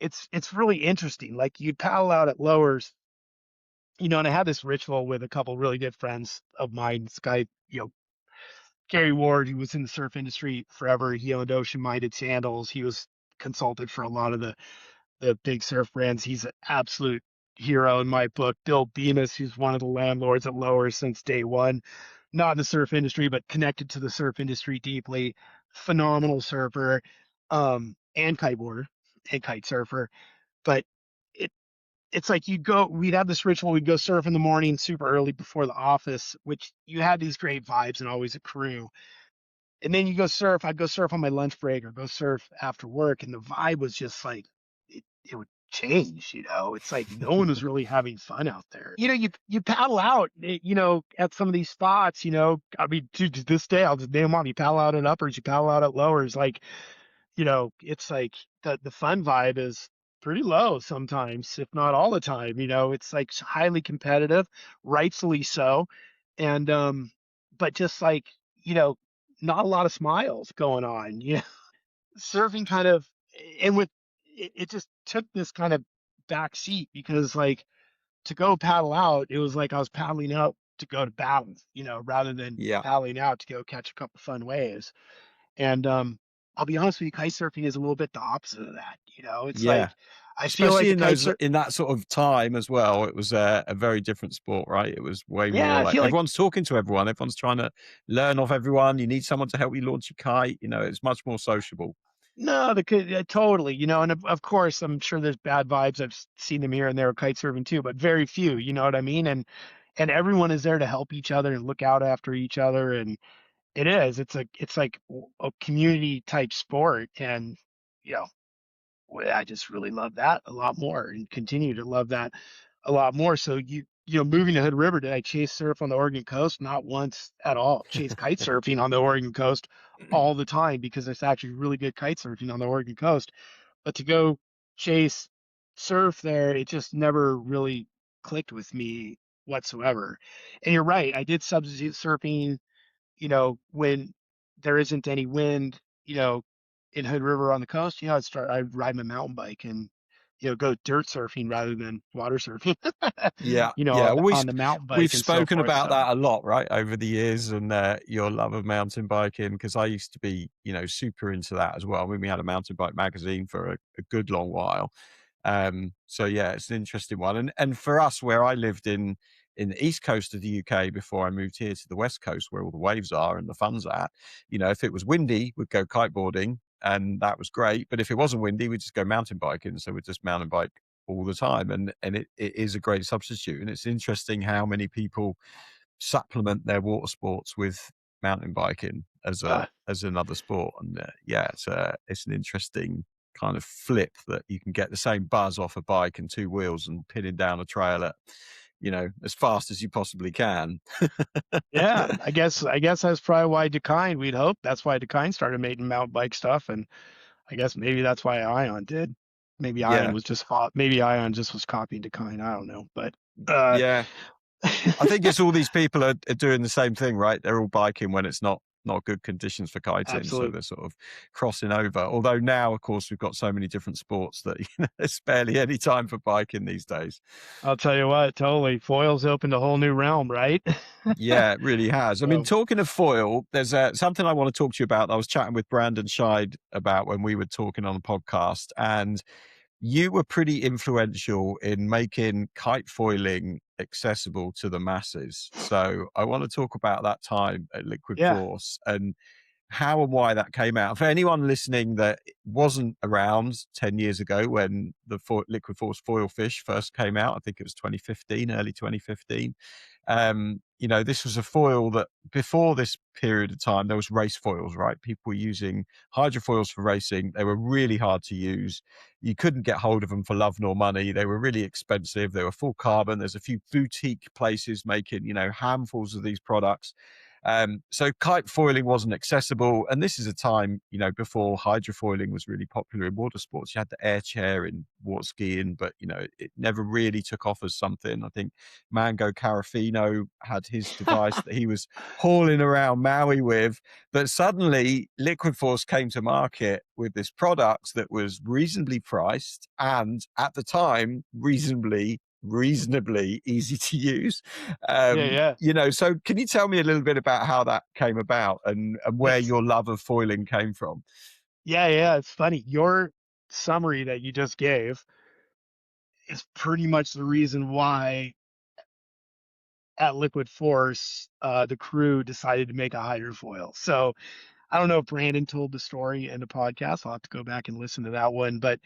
it's really interesting. Like you'd paddle out at lowers, and I had this ritual with a couple really good friends of mine. This guy, Gary Ward, who was in the surf industry forever. He owned Ocean Minded Sandals. He was consulted for a lot of the big surf brands. He's an absolute hero in my book. Bill Bemis, who's one of the landlords at Lowers since day one, not in the surf industry, but connected to the surf industry deeply. Phenomenal surfer, and kiteboarder and kite surfer. But it it's like we'd have this ritual, we'd go surf in the morning super early before the office, which you had these great vibes and always a crew. And then you go surf, I'd go surf on my lunch break or go surf after work, and the vibe was just like it would change. It's like no one was really having fun out there. You paddle out, at some of these spots. I mean, to this day, I'll just name them off. You paddle out at uppers, you paddle out at lowers. Like, it's like the fun vibe is pretty low sometimes, if not all the time. It's like highly competitive, rightfully so. And but just like, you know, not a lot of smiles going on. Surfing kind of, and it just took this kind of back seat because like to go paddle out, it was like I was paddling out to go to battle, rather than Yeah. paddling out to go catch a couple fun waves. And I'll be honest with you, kite surfing is a little bit the opposite of that. It's Yeah. like I feel like Especially the kite surf. in that sort of time as well, it was a very different sport, right? It was way Yeah, more I like feel like everyone's talking to everyone, everyone's trying to learn off everyone. You need someone to help you launch your kite. It's much more sociable. no, totally, and of course, I'm sure there's bad vibes. I've seen them here and there with kite surfing too, but very few. You know what I mean? And everyone is there to help each other and look out after each other. And it's like a community type sport, and you know I just really love that a lot more and continue to love that a lot more. So moving to Hood River, did I chase surf on the Oregon coast? Not once at all. Chase kite surfing on the Oregon coast all the time because there's actually really good kite surfing on the Oregon coast. But to go chase surf there, it just never really clicked with me whatsoever. And you're right, I did substitute surfing, when there isn't any wind, in Hood River on the coast. I'd ride my mountain bike and, go dirt surfing rather than water surfing, Yeah, yeah. on on the mountain We've bike and so spoken forth. about So that a lot, right, over the years, and your love of mountain biking. Because I used to be, super into that as well. I mean, we had a mountain bike magazine for a good long while, So yeah, it's an interesting one. And for us, where I lived in the east coast of the UK before I moved here to the west coast, where all the waves are and the fun's at, if it was windy, we'd go kiteboarding, and that was great. But if it wasn't windy, we'd just go mountain biking. So we'd just mountain bike all the time, and it is a great substitute. And it's interesting how many people supplement their water sports with mountain biking Uh, as another sport. And yeah, it's an interesting kind of flip that you can get the same buzz off a bike and two wheels and pinning down a trail at as fast as you possibly can. yeah, I guess that's probably why Dakine, we'd hope that's why Dakine started making mountain bike stuff, and I guess maybe that's why Ion did. Yeah, Maybe Ion just was copying Dakine. I don't know, but uh, yeah. I think it's all these people are doing the same thing, right? They're all biking when it's not good conditions for kiting, so absolute. they're sort of crossing over. Although now, of course, we've got so many different sports that there's barely any time for biking these days. I'll tell you what, totally. Foil's opened a whole new realm, right? Yeah, it really has. I mean, So talking of foil, there's something I want to talk to you about. I was chatting with Brandon Scheid about when we were talking on the podcast, and you were pretty influential in making kite foiling accessible to the masses. So I want to talk about that time at Liquid yeah, Force and how and why that came out. For anyone listening that wasn't around 10 years ago when the Liquid Force foil fish first came out, I think it was 2015, early 2015. This was a foil that before this period of time, there was race foils, right? People were using hydrofoils for racing. They were really hard to use. You couldn't get hold of them for love nor money. They were really expensive. They were full carbon. There's a few boutique places making, handfuls of these products. So kite foiling wasn't accessible. And this is a time, before hydrofoiling was really popular in water sports. You had the air chair in water skiing, but, it never really took off as something. I think Mango Carafino had his device that he was hauling around Maui with. But suddenly Liquid Force came to market with this product that was reasonably priced and at the time reasonably easy to use. yeah, yeah. So can you tell me a little bit about how that came about and where It's your love of foiling came from? yeah, yeah. It's funny. Your summary that you just gave is pretty much the reason why at Liquid Force, the crew decided to make a hydrofoil. So I don't know if Brandon told the story in the podcast. I'll have to go back and listen to that one. But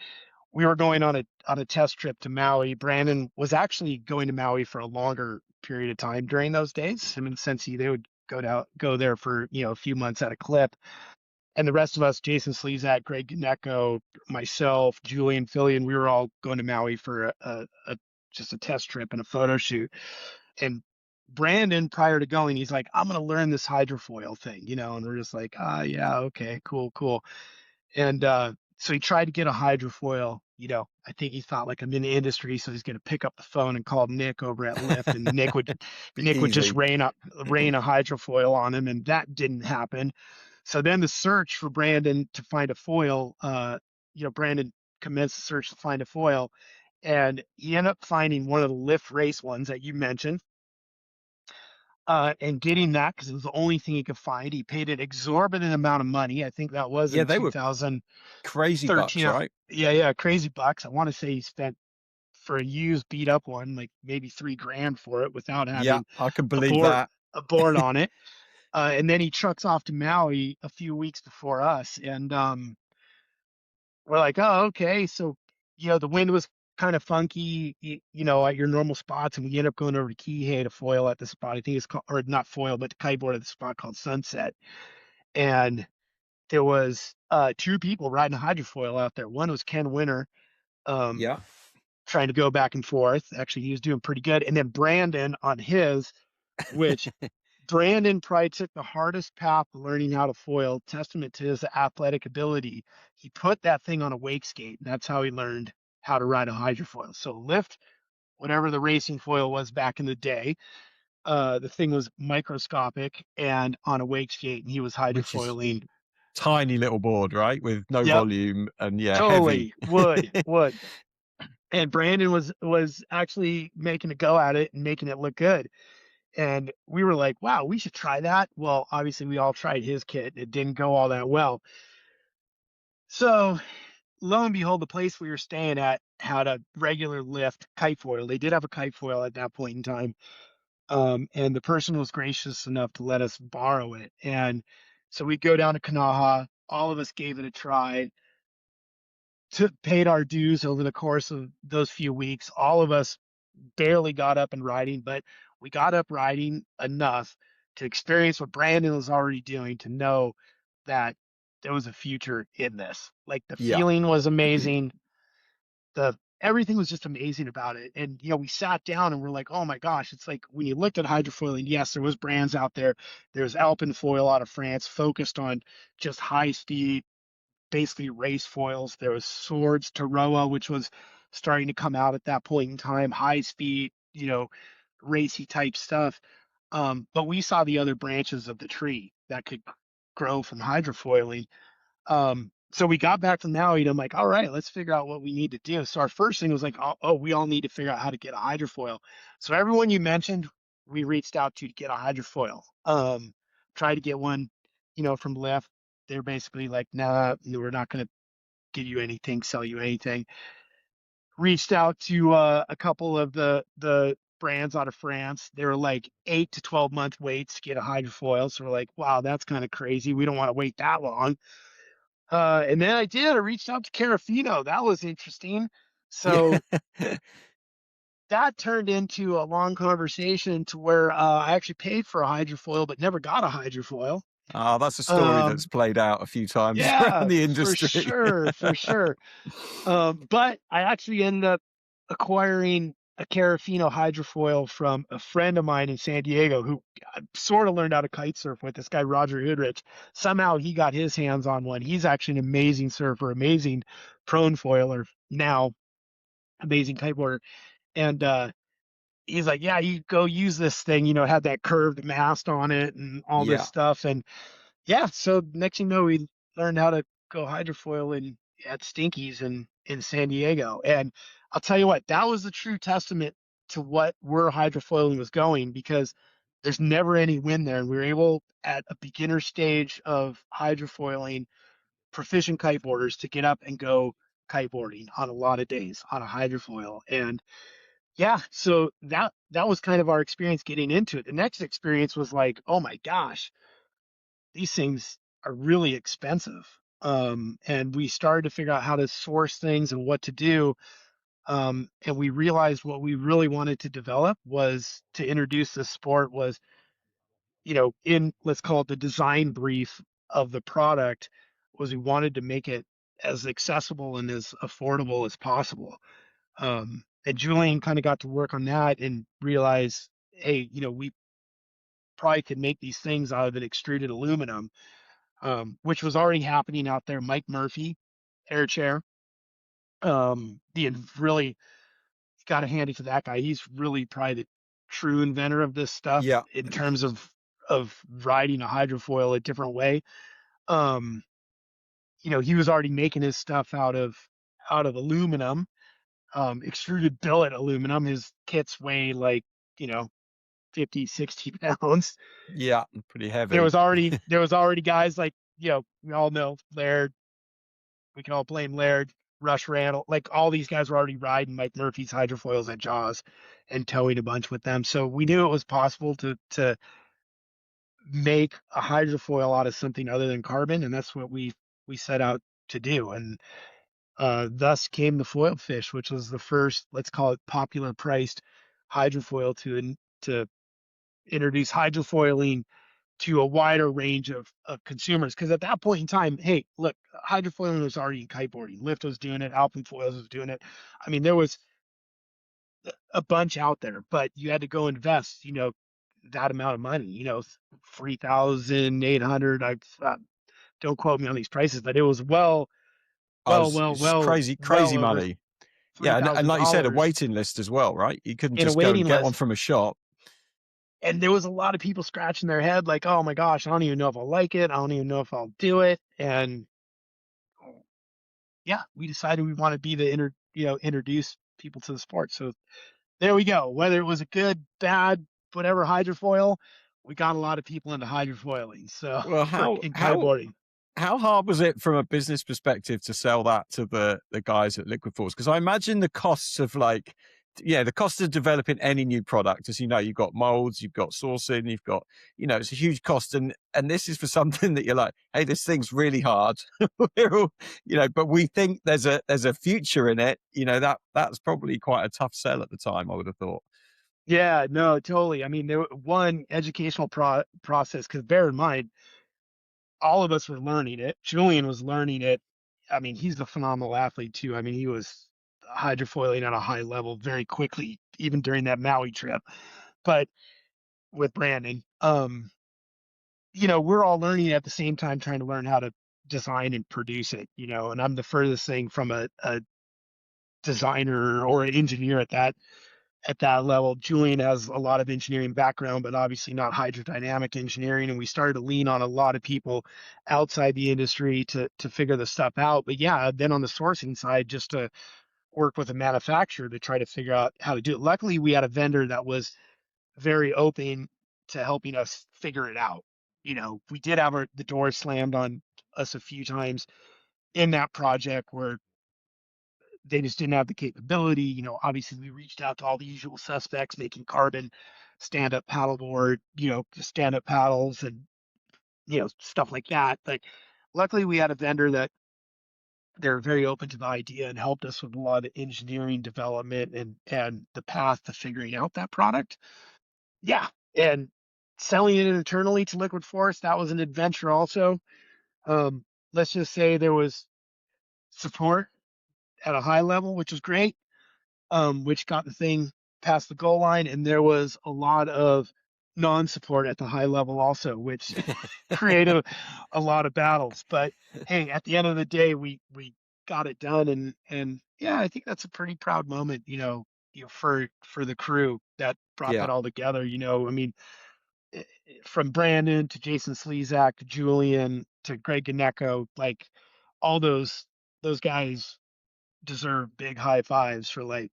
we were going on a test trip to Maui. Brandon was actually going to Maui for a longer period of time during those days. I mean, since they would go there for a few months at a clip. And the rest of us, Jason Slezak, Greg Gnecco, myself, Julian Fillion, we were all going to Maui for just a test trip and a photo shoot. And Brandon, prior to going, he's like, I'm going to learn this hydrofoil thing, and we're just like, yeah, okay, cool, cool. And so he tried to get a hydrofoil. I think he thought like I'm in the industry, so he's going to pick up the phone and call Nick over at Lyft, and Nick would Be Nick would just easy. rain a hydrofoil on him, and that didn't happen. So then the search for Brandon to find a foil, Brandon commenced the search to find a foil, and he ended up finding one of the Lyft race ones that you mentioned, and getting that because it was the only thing he could find. He paid an exorbitant amount of money. I think that was Yeah, in they were 2013. crazy bucks, right? Yeah, yeah, crazy bucks. I want to say he spent for a used beat up one like maybe 3 grand for it without Yeah, having I can a believe board that. a board on it. And then he trucks off to Maui a few weeks before us, and we're like, oh, okay. So the wind was kind of funky, at your normal spots, and we end up going over to Kihei to foil at the spot. I think it's called, or not foil, but to kiteboard at the spot called Sunset. And there was two people riding a hydrofoil out there. One was Ken Winter, um, Yeah. trying to go back and forth. Actually, he was doing pretty good. And then Brandon on his, which Brandon probably took the hardest path to learning how to foil, testament to his athletic ability. He put that thing on a wake skate, and that's how he learned how to ride a hydrofoil. So lift, whatever the racing foil was back in the day, the thing was microscopic and on a wake skate, and he was Which is hydrofoiling. tiny little board, right? With no Yep, volume and yeah, heavy. totally would. And Brandon was actually making a go at it and making it look good. And we were like, wow, we should try that. Well, obviously we all tried his kit. It didn't go all that well. So lo and behold, the place we were staying at had a regular lift kite foil. They did have a kite foil at that point in time. And the person was gracious enough to let us borrow it. And so we'd go down to Kanaha. All of us gave it a try, paid our dues over the course of those few weeks. All of us barely got up and riding, but we got up riding enough to experience what Brandon was already doing to know that there was a future in this. Like the Yeah. feeling was amazing. The Everything was just amazing about it. And we sat down and we're like, oh my gosh, it's like when you looked at hydrofoiling, yes, there was brands out there. There's Alpenfoil out of France focused on just high speed, basically race foils. There was Swords Taroa, which was starting to come out at that point in time, high speed, racy type stuff. But we saw the other branches of the tree that could grow from hydrofoiling. So we got back from Maui and I'm like, all right, let's figure out what we need to do. So our first thing was like, oh, we all need to figure out how to get a hydrofoil. So everyone you mentioned, we reached out to get a hydrofoil. Try to get one, from Lyft. They're basically like, nah, we're not going to give you anything, sell you anything. Reached out to a couple of the brands out of France. They were like 8 to 12 month waits to get a hydrofoil. So we're like, wow, that's kind of crazy. We don't want to wait that long. And then I reached out to Carafino. That was interesting. Yeah. So that turned into a long conversation to where I actually paid for a hydrofoil, but never got a hydrofoil. Oh, that's a story that's Um, played out a few times around yeah, the for industry. sure, for sure. But I actually ended up acquiring a Carafino hydrofoil from a friend of mine in San Diego who I sort of learned how to kite surf with, this guy, Roger Hoodrich. Somehow he got his hands on one. He's actually an amazing surfer, amazing prone foiler now, amazing kiteboarder. And he's like, yeah, you go use this thing, it had that curved mast on it and all this Yeah. stuff. And yeah, so next thing you know, we learned how to go hydrofoil at Stinky's in San Diego. And I'll tell you what, that was the true testament to where hydrofoiling was going, because there's never any wind there. And we were able at a beginner stage of hydrofoiling, proficient kiteboarders, to get up and go kiteboarding on a lot of days on a hydrofoil. And yeah, so that was kind of our experience getting into it. The next experience was like, oh my gosh, these things are really expensive. And we started to figure out how to source things and what to do. And we realized what we really wanted to develop was to introduce this sport was, in, let's call it, the design brief of the product, was we wanted to make it as accessible and as affordable as possible. And Julian kind of got to work on that and realized, hey, we probably could make these things out of an extruded aluminum, which was already happening out there. Mike Murphy, air chair, the really got a handy for that guy. He's really probably the true inventor of this stuff Yeah. in terms of riding a hydrofoil a different way. Um, he was already making his stuff out of aluminum, extruded billet aluminum. His kits weigh like, you know, 50, 60 pounds. Yeah. Pretty There heavy. was already there was already guys like, we all know Laird. We can all blame Laird, Rush Randall. Like all these guys were already riding Mike Murphy's hydrofoils at Jaws and towing a bunch with them. So we knew it was possible to make a hydrofoil out of something other than carbon, and that's what we set out to do. And thus came the foil fish, which was the first, let's call it, popular priced hydrofoil to introduce hydrofoiling to a wider range of consumers. Because at that point in time, hey, look, hydrofoiling was already in kiteboarding. Lyft was doing it. Alpenfoils was doing it. I mean, there was a bunch out there, but you had to go invest, that amount of money, 3,800. Don't quote me on these prices, but it was I was it's crazy, well crazy over money. three Yeah. And thousand like you said, a dollars waiting list as well, right? You couldn't in a just go and waiting get one list. from a shop. And there was a lot of people scratching their head, like, "Oh my gosh, I don't even know if I'll like it. I don't even know if I'll do it." And yeah, we decided we want to be introduce people to the sport. So there we go. Whether it was a good, bad, whatever hydrofoil, we got a lot of people into hydrofoiling. So Well, for how in how kiteboarding. how hard was it from a business perspective to sell that to the guys at Liquid Force? Because I imagine the costs of like, yeah, the cost of developing any new product, as you know, you've got molds, you've got sourcing, you've got, it's a huge cost, and this is for something that you're like, hey, this thing's really hard. We're all, but we think there's a future in it. That's probably quite a tough sell at the time, I would have thought. Yeah, no, totally. I mean, one educational process, because bear in mind, all of us were learning it. Julian was learning it. I mean, he's a phenomenal athlete too. I mean, he was hydrofoiling at a high level very quickly, even during that Maui trip. But with Brandon, we're all learning at the same time, trying to learn how to design and produce it, and I'm the furthest thing from a designer or an engineer at that level. Julian has a lot of engineering background, but obviously not hydrodynamic engineering. And we started to lean on a lot of people outside the industry to figure the stuff out. But yeah, then on the sourcing side, just to work with a manufacturer to try to figure out how to do it. Luckily, we had a vendor that was very open to helping us figure it out. We did have the doors slammed on us a few times in that project where they just didn't have the capability. Obviously we reached out to all the usual suspects, making carbon stand-up paddleboard, stand-up paddles and stuff like that. But luckily we had a vendor that they're very open to the idea and helped us with a lot of engineering development and the path to figuring out that product. Yeah, and selling it internally to Liquid Force, that was an adventure also. Um, let's just say there was support at a high level, which was great, which got the thing past the goal line. And there was a lot of non-support at the high level also, which created a lot of battles. But hey, at the end of the day, we got it done, and yeah, I think that's a pretty proud moment, for the crew that brought Yeah, that all together. I mean, from Brandon to Jason Slezak to Julian to Greg Ganecko, like all those guys deserve big high fives for like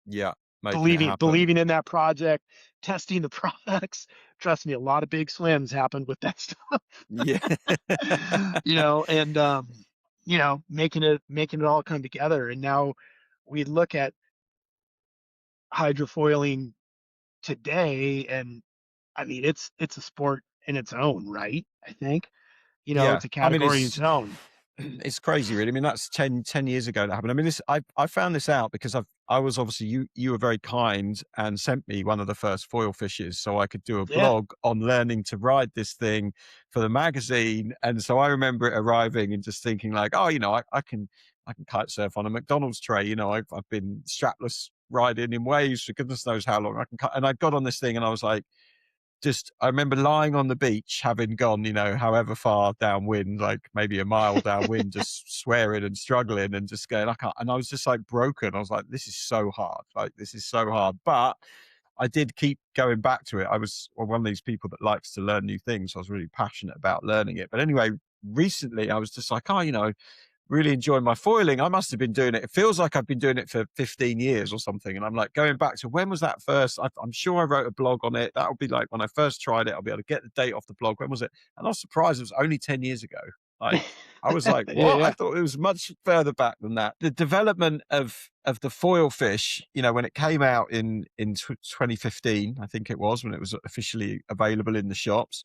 yeah, making it happen. believing in that project, testing the products. Trust me, a lot of big swims happened with that stuff. Yeah. And making it all come together. And now we look at hydrofoiling today, and I mean it's a sport in its own right. I think Yeah. it's a I mean, category in its own. it's crazy, really. I mean, that's ten years ago that happened. I mean, I found this out because I was obviously, you were very kind and sent me one of the first foil fishes so I could do a Yeah. blog on learning to ride this thing for the magazine. And so I remember it arriving and just thinking like, oh, I can kite surf on a McDonald's tray. I've been strapless riding in waves for goodness knows how long. I can cut, and I got on this thing and I was like, I remember lying on the beach, having gone, however far downwind, like maybe a mile downwind, just swearing and struggling and just going, I can't. And I was just like broken. I was like, this is so hard. Like, this is so hard. But I did keep going back to it. I was one of these people that likes to learn new things. So I was really passionate about learning it. But anyway, recently I was just like, oh, really enjoying my foiling. I must have been doing it. It feels like I've been doing it for 15 years or something. And I'm like going back to, when was that first? I'm sure I wrote a blog on it. That'll be like when I first tried it. I'll be able to get the date off the blog. When was it? And I was surprised it was only 10 years ago. Like, I was like, what? I Yeah. thought it was much further back than that. The development of the foil fish, when it came out in 2015, I think it was, when it was officially available in the shops.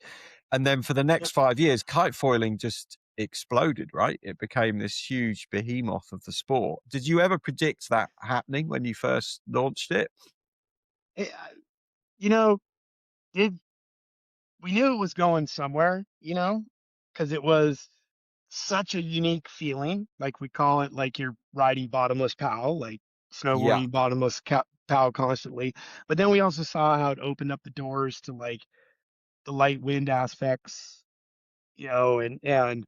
And then for the Yeah. next 5 years, kite foiling just exploded, right? It became this huge behemoth of the sport. Did you ever predict that happening when you first launched it? Eh, You know, did we knew it was going somewhere, because it was such a unique feeling. Like we call it, like you're riding bottomless POW, like Yeah, snowboarding bottomless POW constantly. But then we also saw how it opened up the doors to like the light wind aspects, and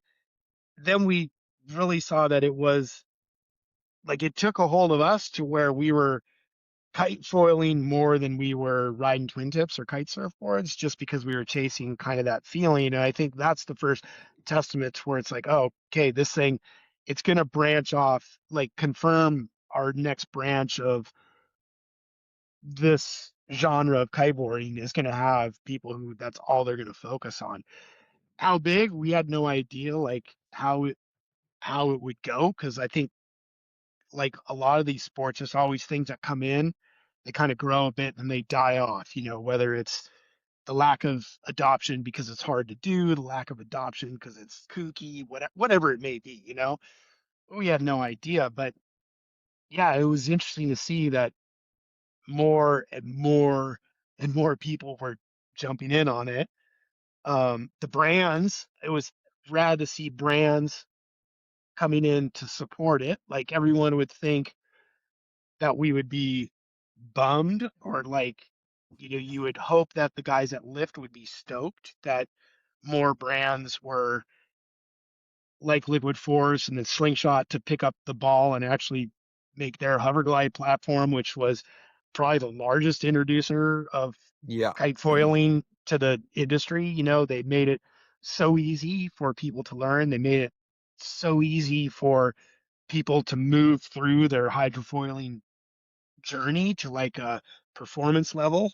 then we really saw that it was like it took a hold of us to where we were kite foiling more than we were riding twin tips or kite surfboards, just because we were chasing kind of that feeling. And I think that's the first testament to where it's like, oh, okay, this thing, it's going to branch off, like confirm our next branch of this genre of kiteboarding is going to have people who that's all they're going to focus on. How big? We had no idea. Like how it would go, because I think like a lot of these sports, there's always things that come in, they kind of grow a bit and they die off. Whether it's the lack of adoption because it's hard to do, the lack of adoption because it's kooky, whatever it may be. We had no idea, but yeah, it was interesting to see that more and more and more people were jumping in on it. The brands, it was rad to see brands coming in to support it. Like everyone would think that we would be bummed, or like, you would hope that the guys at Lyft would be stoked that more brands were like Liquid Force and then Slingshot to pick up the ball and actually make their hoverglide platform, which was probably the largest introducer of Yeah. kite foiling to the industry. They made it so easy for people to learn. They made it so easy for people to move through their hydrofoiling journey to like a performance level.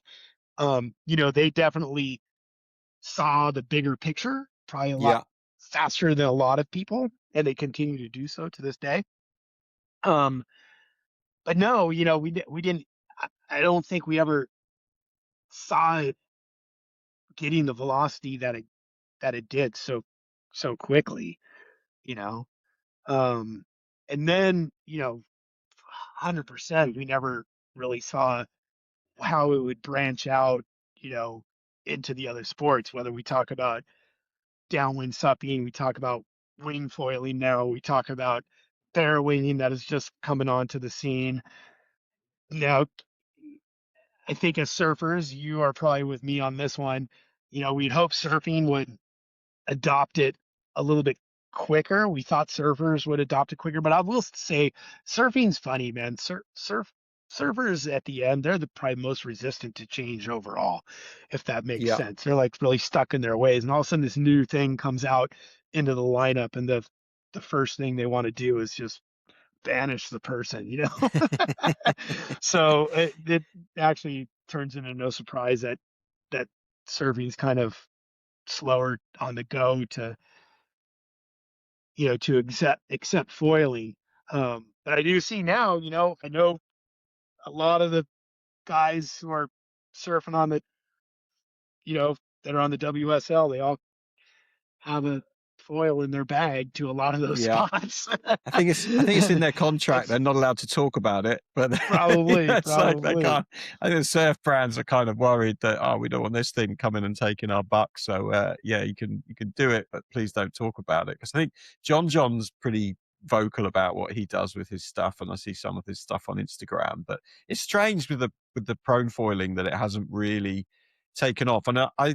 They definitely saw the bigger picture, probably a lot Yeah. faster than a lot of people, and they continue to do so to this day. Um, but no, we didn't. I don't think we ever saw it getting the velocity that it did so quickly. You know, um, and then 100%, we never really saw how it would branch out. You know, into the other sports. Whether we talk about downwind supping, we talk about wing foiling now, we talk about bear winging that is just coming onto the scene. Now, I think as surfers, you are probably with me on this one. We'd hope surfing would adopt it a little bit quicker. We thought surfers would adopt it quicker, but I will say surfing's funny, man. Surfers at the end, they're the probably most resistant to change overall, if that makes Yeah. sense. They're like really stuck in their ways, and all of a sudden this new thing comes out into the lineup, and the first thing they want to do is just banish the person. So it actually turns into no surprise that surfing's kind of slower on the go to accept foiling. But I do see now, I know a lot of the guys who are surfing on that are on the WSL, they all have a foil in their bag to a lot of those Yeah. spots. I think it's in their contract. That's They're not allowed to talk about it, but probably, it's like they probably. can't. I think the surf brands are kind of worried that we don't want this thing coming and taking our buck. So yeah, you can do it, but please don't talk about it, because I think John's pretty vocal about what he does with his stuff, and I see some of his stuff on Instagram. But it's strange with the prone foiling that it hasn't really taken off. And I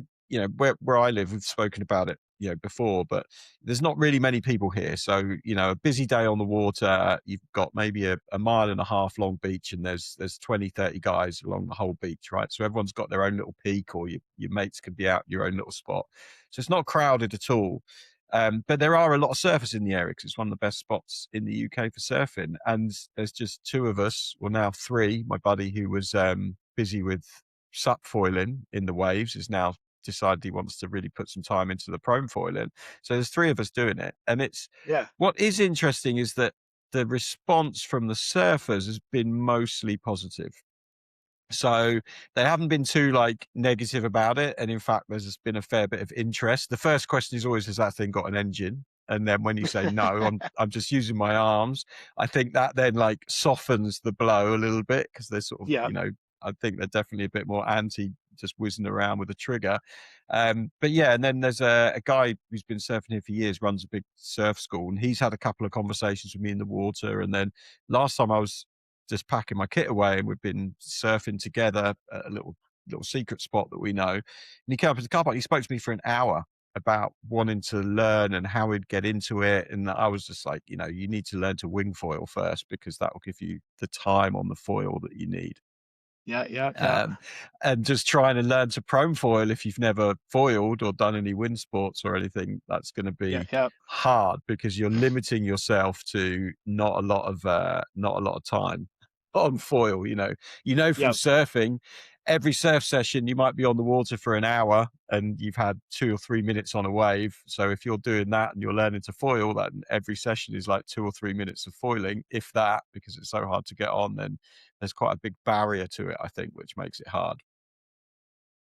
where I live, we've spoken about it before, but there's not really many people here. So, a busy day on the water, you've got maybe a mile and a half long beach, and there's 20, 30 guys along the whole beach, right? So everyone's got their own little peak, or your mates could be out in your own little spot. So it's not crowded at all. But there are a lot of surfers in the area, because it's one of the best spots in the UK for surfing. And there's just two of us, well, now three. My buddy, who was busy with sup foiling in the waves, is now decided he wants to really put some time into the prone foiling. So there's three of us doing it. And Yeah, what is interesting is that the response from the surfers has been mostly positive. So they haven't been too negative about it. And in fact, there's been a fair bit of interest. The first question is always, has that thing got an engine? And then when you say no, I'm just using my arms, I think that then softens the blow a little bit, because they're sort of, yeah, I think they're definitely a bit more anti just whizzing around with a trigger. But yeah, and then there's a guy who's been surfing here for years, runs a big surf school, and he's had a couple of conversations with me in the water. And then last time I was just packing my kit away, and we've been surfing together at a little secret spot that we know. And he came up to the car park. He spoke to me for an hour about wanting to learn and how he'd get into it. And I was just like, you need to learn to wing foil first, because that will give you the time on the foil that you need. yeah, yeah, yeah, Um, and just trying to learn to prone foil, if you've never foiled or done any wind sports or anything, that's going to yeah, be yeah, hard, because you're limiting yourself to not a lot of time on foil. From yeah, surfing, every surf session you might be on the water for an hour and you've had 2 or 3 minutes on a wave. So if you're doing that and you're learning to foil, that every session is like 2 or 3 minutes of foiling, if that, because it's so hard to get on, then there's quite a big barrier to it, I think, which makes it hard.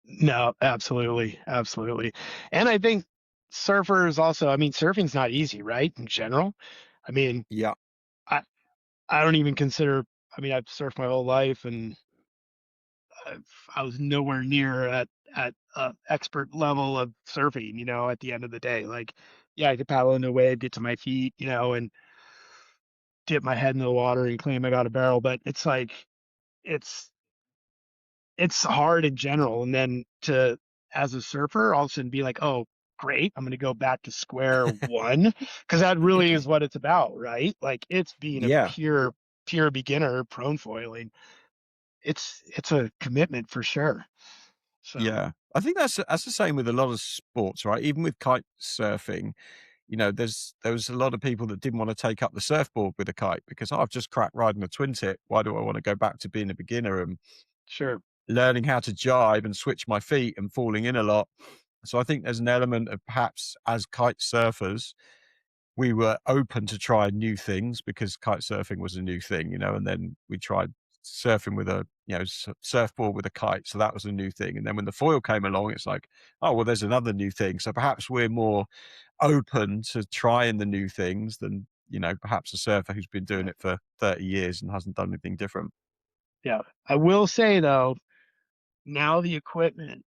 No, absolutely, absolutely. And I think surfers also, I mean, surfing's not easy, right? In general. I mean, Yeah. I I don't even consider, I mean, I've surfed my whole life and I was nowhere near at expert level of surfing, at the end of the day. Like, yeah, I could paddle into a wave, get to my feet, and dip my head in the water and claim I got a barrel, but it's like it's it's hard in general. And then to as a surfer, all of a sudden be like, oh, great, I'm gonna go back to square one. Because that really is what it's about, right? Like it's being a Yeah. pure beginner prone foiling. It's a commitment for sure. So Yeah. I think that's the same with a lot of sports, right? Even with kite surfing, there was a lot of people that didn't want to take up the surfboard with a kite because, "Oh, I've just cracked riding a twin tip. Why do I want to go back to being a beginner and sure. learning how to jibe and switch my feet and falling in a lot?" So I think there's an element of perhaps as kite surfers, we were open to try new things because kite surfing was a new thing, and then we tried surfing with a, surfboard with a kite. So that was a new thing. And then when the foil came along, it's like, oh, well, there's another new thing. So perhaps we're more open to trying the new things than, perhaps a surfer who's been doing Yeah. it for 30 years and hasn't done anything different. Yeah. I will say though, now the equipment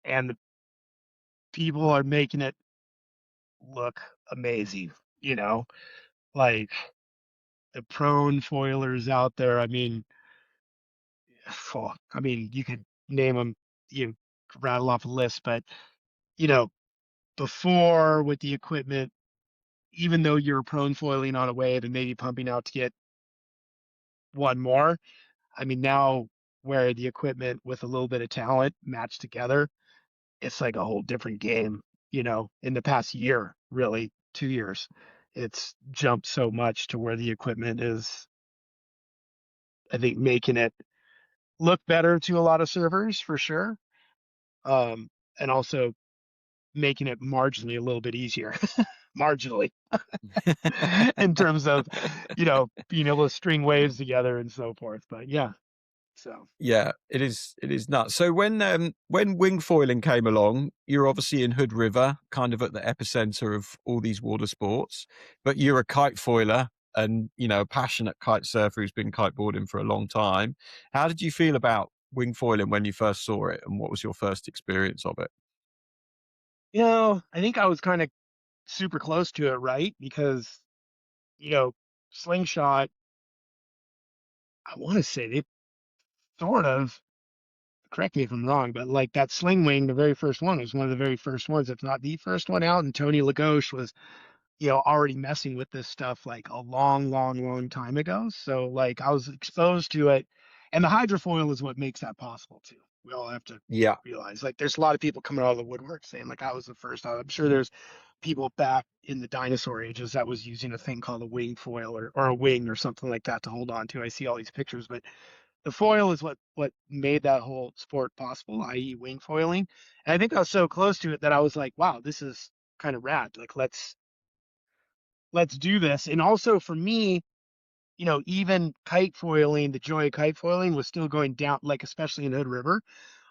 and the people are making it look amazing, you know, like the prone foilers out there. I mean, I mean, you could name them, you rattle off a list, but you know, before with the equipment, even though you're prone foiling on a wave and maybe pumping out to get one more, I mean, now where the equipment with a little bit of talent matched together, it's like a whole different game, in the past year, really, 2 years. It's jumped so much to where the equipment is, I think, making it look better to a lot of servers for sure. Um, and also making it marginally a little bit easier, marginally, in terms of, being able to string waves together and so forth. But yeah, so Yeah, it is nuts. So when wing foiling came along, you're obviously in Hood River, kind of at the epicenter of all these water sports, but you're a kite foiler and, a passionate kite surfer who's been kiteboarding for a long time. How did you feel about wing foiling when you first saw it, and what was your first experience of it? I think I was kind of super close to it, right? Because you know, slingshot, I want to say they sort of, correct me if I'm wrong, but like that sling wing, the very first one was one of the very first ones, if not the first one out. And Tony Lagosche was, already messing with this stuff like a long, long, long time ago. So like I was exposed to it. And the hydrofoil is what makes that possible too. We all have to Yeah. realize like there's a lot of people coming out of the woodwork saying like I was the first. I'm sure there's people back in the dinosaur ages that was using a thing called a wing foil or a wing or something like that to hold on to. I see all these pictures, but the foil is what made that whole sport possible, i.e. wing foiling. And I think I was so close to it that I was like, wow, this is kind of rad. Like let's do this. And also for me, even kite foiling, the joy of kite foiling was still going down, like especially in Hood River,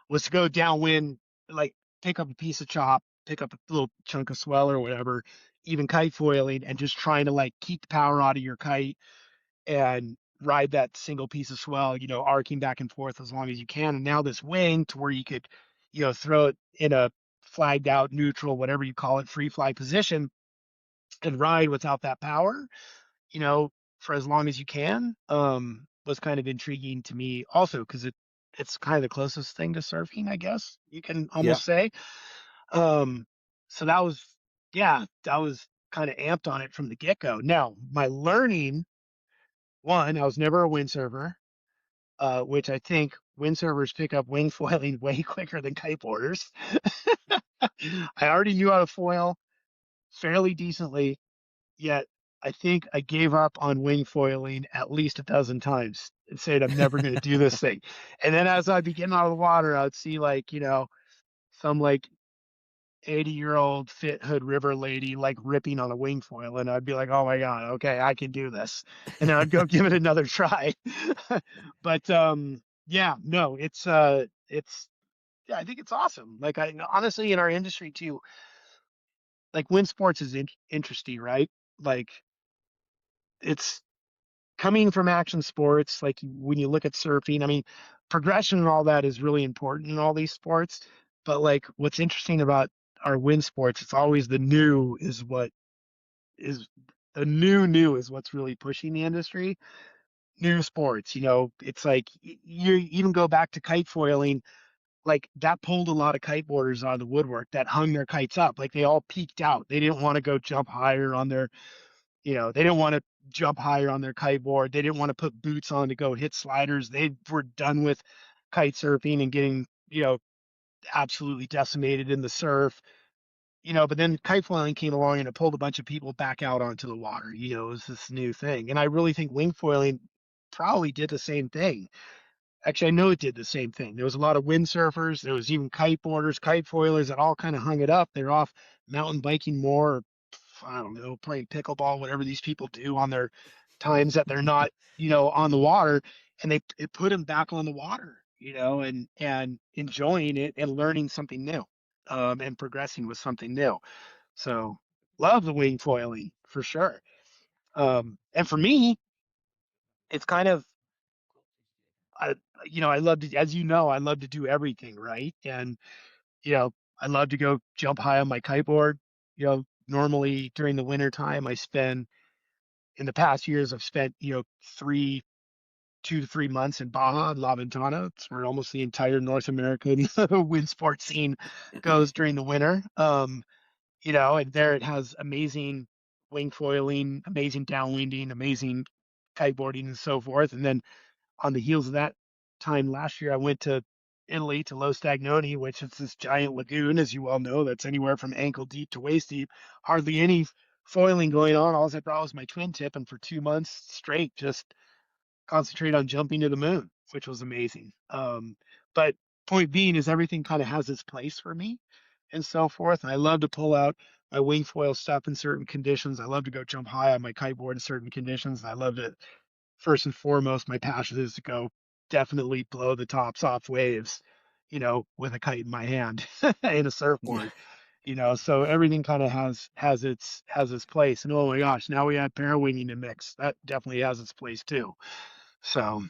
was to go downwind, like pick up a piece of chop, pick up a little chunk of swell or whatever, even kite foiling, and just trying to like keep the power out of your kite and ride that single piece of swell, arcing back and forth as long as you can. And now this wing to where you could, throw it in a flagged out neutral, whatever you call it, free fly position and ride without that power, you know, for as long as you can, was kind of intriguing to me also because it's kind of the closest thing to surfing, I guess you can Yeah. almost say. Um, so that was, yeah, I was kind of amped on it from the get go. Now, my learning, one, I was never a windsurfer, which I think windsurfers pick up wing foiling way quicker than kiteboarders. I already knew how to foil fairly decently, yet I think I gave up on wing foiling at least a dozen times and saying, I'm never going to do this thing. And then as I'd be getting out of the water, I'd see like, some like 80-year-old fit Hood River lady like ripping on a wing foil. And I'd be like, oh my God, okay, I can do this. And then I'd go give it another try. But yeah, no, yeah, I think it's awesome. Like I honestly in our industry too, like wind sports is interesting, right? Like it's coming from action sports, like when you look at surfing, I mean, progression and all that is really important in all these sports. But like what's interesting about our wind sports, it's always the new is what is the new is what's really pushing the industry. New sports, it's like you even go back to kite foiling, like that pulled a lot of kiteboarders out of the woodwork that hung their kites up. Like they all peaked out. They didn't want to go jump higher on their they didn't want to jump higher on their kiteboard. They didn't want to put boots on to go hit sliders. They were done with kite surfing and getting, absolutely decimated in the surf. But then kite flying came along and it pulled a bunch of people back out onto the water. It was this new thing. And I really think wing foiling probably did the same thing. Actually, I know it did the same thing. There was a lot of windsurfers. There was even kiteboarders, kite foilers that all kind of hung it up. They're off mountain biking more, or, I don't know, playing pickleball, whatever these people do on their times that they're not, on the water. And it put them back on the water, and enjoying it and learning something new, and progressing with something new. So love the wing foiling for sure. And for me, it's kind of I I love to, as I love to do everything, right? And you know, I love to go jump high on my kiteboard. Normally during the winter time, in the past years I've spent, 2 to 3 months in Baja, La Ventana. It's where almost the entire North American wind sports scene goes during the winter. And there it has amazing wing foiling, amazing downwinding, amazing kiteboarding and so forth. And then on the heels of that time last year, I went to Italy to Lo Stagnoni, which is this giant lagoon, as you well know, that's anywhere from ankle deep to waist deep. Hardly any foiling going on. All I brought was my twin tip, and for 2 months straight, just concentrate on jumping to the moon, which was amazing. But point being is everything kind of has its place for me and so forth. And I love to pull out my wing foil stuff in certain conditions. I love to go jump high on my kiteboard in certain conditions. And I love to first and foremost, my passion is to go definitely blow the tops off waves, with a kite in my hand in a Yeah. surfboard, so everything kind of has its place. And oh my gosh, now we add parawinging to mix. That definitely has its place too. So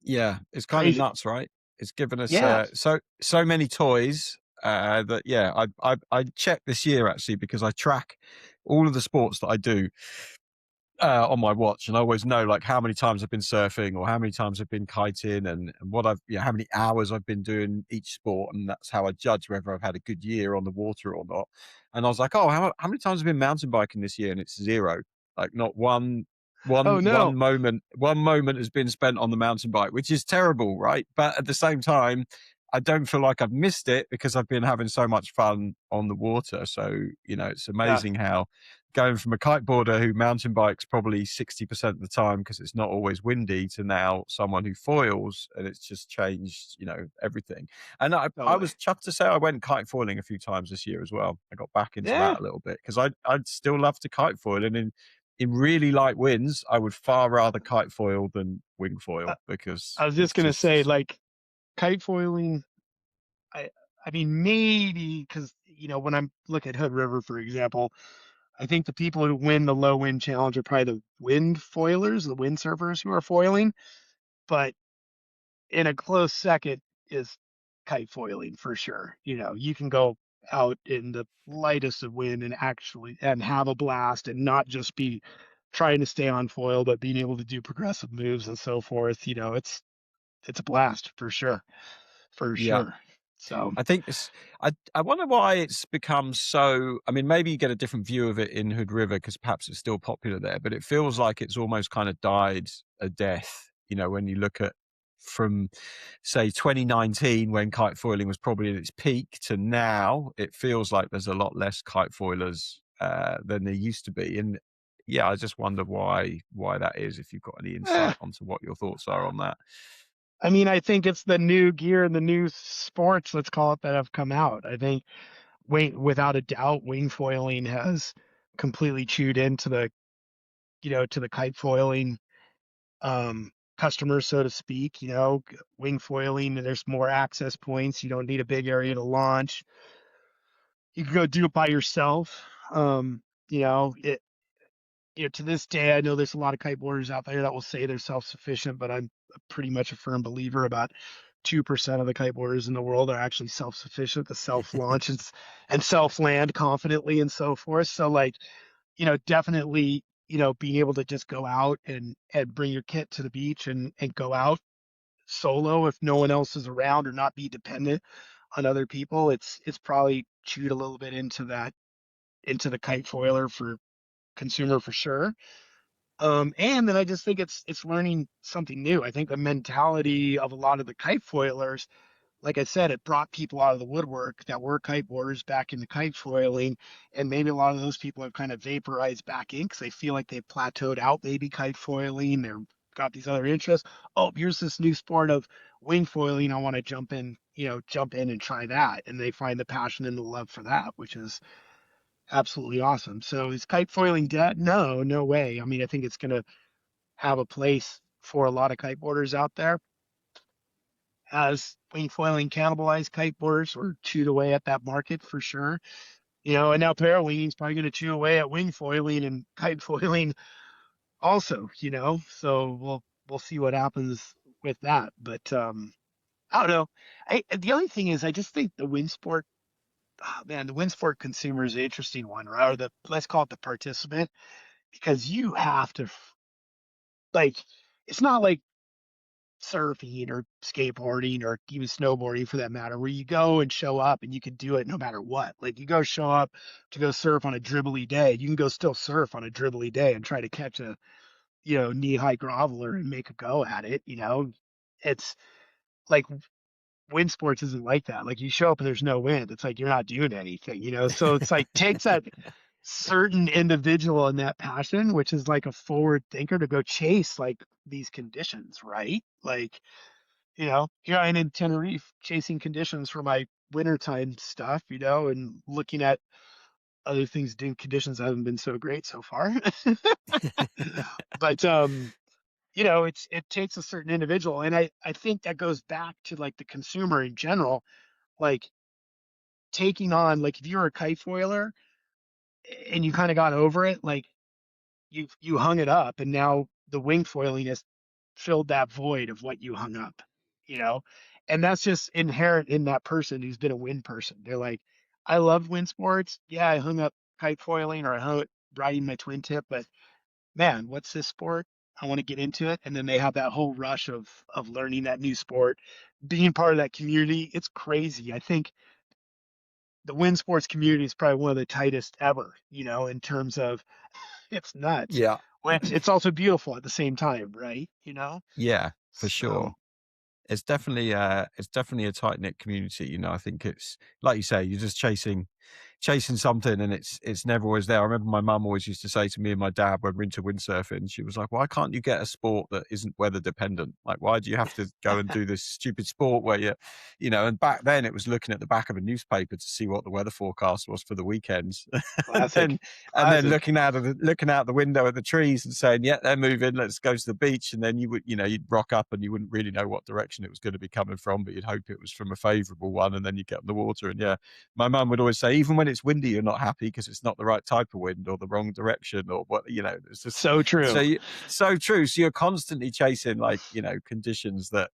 Yeah, it's kind of crazy. nuts, right? It's given us Yeah. so many toys that yeah, I checked this year actually because I track all of the sports that I do on my watch, and I always know like how many times I've been surfing or how many times I've been kiting and what I've how many hours I've been doing each sport, and that's how I judge whether I've had a good year on the water or not. And I was like, oh, how many times have I been mountain biking this year? And it's zero, like not Oh one no. moment has been spent on the mountain bike, which is terrible, right? But at the same time, I don't feel like I've missed it because I've been having so much fun on the water. So it's Yeah. amazing how going from a kiteboarder who mountain bikes probably 60% of the time because it's not always windy to now someone who foils, and it's just changed, everything. And I Totally. was chuffed to say I went kite foiling a few times this year as well. I got back into Yeah. that a little bit because I'd still love to kite foil, and in really light winds, I would far rather kite foil than wing I, foil because I was it's just gonna say, just like, kite foiling. I I mean, maybe because when I'm look at Hood River, for example, I think the people who win the low wind challenge are probably the wind foilers, the windsurfers who are foiling. But in a close second is kite foiling for sure. You can go out in the lightest of wind and actually and have a blast and not just be trying to stay on foil, but being able to do progressive moves and so forth. It's a blast for sure, for yeah. sure. So, I think this. I wonder why it's become so. I mean, maybe you get a different view of it in Hood River because perhaps it's still popular there, but it feels like it's almost kind of died a death. When you look at from say 2019 when kite foiling was probably at its peak to now, it feels like there's a lot less kite foilers than there used to be, and yeah, I just wonder why that is, if you've got any insight onto what your thoughts are on that. I mean, I think it's the new gear and the new sports, let's call it, that have come out. I think without a doubt, wing foiling has completely chewed into to the kite foiling customers, so to speak. Wing foiling, there's more access points. You don't need a big area to launch. You can go do it by yourself. You know, it, to this day, I know there's a lot of kiteboarders out there that will say they're self-sufficient, but I'm pretty much a firm believer about 2% of the kiteboarders in the world are actually self-sufficient to self-launch and self-land confidently and so forth. So like, definitely, being able to just go out and bring your kit to the beach and go out solo if no one else is around or not be dependent on other people. It's probably chewed a little bit into the kite foiler for consumer for sure. And then I just think it's learning something new. I think the mentality of a lot of the kite foilers, like I said, it brought people out of the woodwork that were kiteboarders back into kite foiling, and maybe a lot of those people have kind of vaporized back in because they feel like they've plateaued out maybe kite foiling. They're got these other interests. Oh, here's this new sport of wing foiling. I want to jump in and try that, and they find the passion and the love for that, which is absolutely awesome. So is kite foiling dead? No, no way. I mean, I think it's going to have a place for a lot of kiteboarders out there. Has wing foiling cannibalized kiteboarders or chewed away at that market for sure? And now paralleling is probably going to chew away at wing foiling and kite foiling also. So we'll see what happens with that. But I don't know. The only thing is, I just think the wind sport, oh, man, the wind sport consumer is an interesting one, right? Or the let's call it the participant, because you have to like. It's not like surfing or skateboarding or even snowboarding for that matter, where you go and show up and you can do it no matter what. Like you go show up to go surf on a dribbly day, you can go still surf on a dribbly day and try to catch a, knee high groveler and make a go at it. It's like wind sports isn't like that. Like you show up and there's no wind. It's like you're not doing anything. So it's like takes that certain individual and that passion, which is like a forward thinker to go chase like these conditions, right? Like here I am in Tenerife chasing conditions for my wintertime stuff, and looking at other things doing conditions haven't been so great so far. But it takes a certain individual. And I think that goes back to like the consumer in general, like taking on like if you're a kite foiler and you kind of got over it, like you hung it up and now the wing foiling has filled that void of what you hung up, you know? And that's just inherent in that person who's been a wind person. They're like, I love wind sports. Yeah, I hung up kite foiling or I hung it riding my twin tip, but man, what's this sport? I want to get into it. And then they have that whole rush of learning that new sport, being part of that community. It's crazy. I think the wind sports community is probably one of the tightest ever, in terms of it's nuts, Yeah. which it's also beautiful at the same time, right? Yeah, for So sure. It's definitely a tight knit community. I think it's like you say, you're just chasing something, and it's never always there. I remember my mum always used to say to me and my dad when we're into windsurfing, she was like, "Why can't you get a sport that isn't weather dependent? Like, why do you have to go and do this stupid sport where And back then it was looking at the back of a newspaper to see what the weather forecast was for the weekends, and then classic, and then classic. looking out the window at the trees and saying, "Yeah, they're moving. Let's go to the beach." And then you'd rock up and you wouldn't really know what direction it was going to be coming from, but you'd hope it was from a favourable one, and then you get on the water. And yeah, my mum would always say, even when it's windy, you're not happy because it's not the right type of wind or the wrong direction or what. It's just So true. so true. So you're constantly chasing conditions that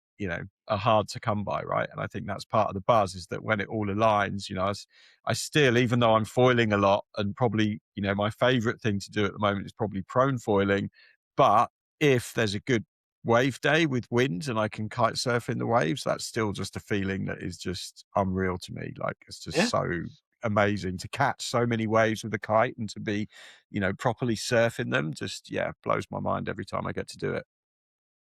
are hard to come by, right? And I think that's part of the buzz, is that when it all aligns, I still, even though I'm foiling a lot, and probably my favorite thing to do at the moment is probably prone foiling, but if there's a good wave day with wind and I can kite surf in the waves, that's still just a feeling that is just unreal to me. Like, it's just Yeah. so amazing to catch so many waves with a kite and to be properly surfing them. Just, yeah, blows my mind every time I get to do it.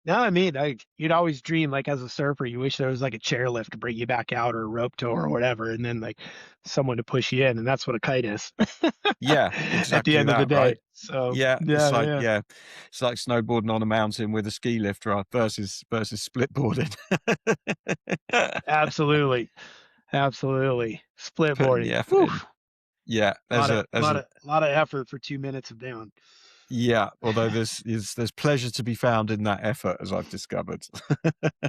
No, I mean, you'd always dream, like, as a surfer, you wish there was like a chairlift to bring you back out, or a rope tow or whatever, and then like someone to push you in, and that's what a kite is Yeah, at the exactly end of the that, right? day. So Yeah, yeah, yeah, it's like snowboarding on a mountain with a ski lift, right, versus split boarding. absolutely, absolutely. Split Putting the boarding. effort Whew. in. Yeah, A lot of lot of lot of effort for 2 minutes of down. yeah, although there's pleasure to be found in that effort, as I've discovered.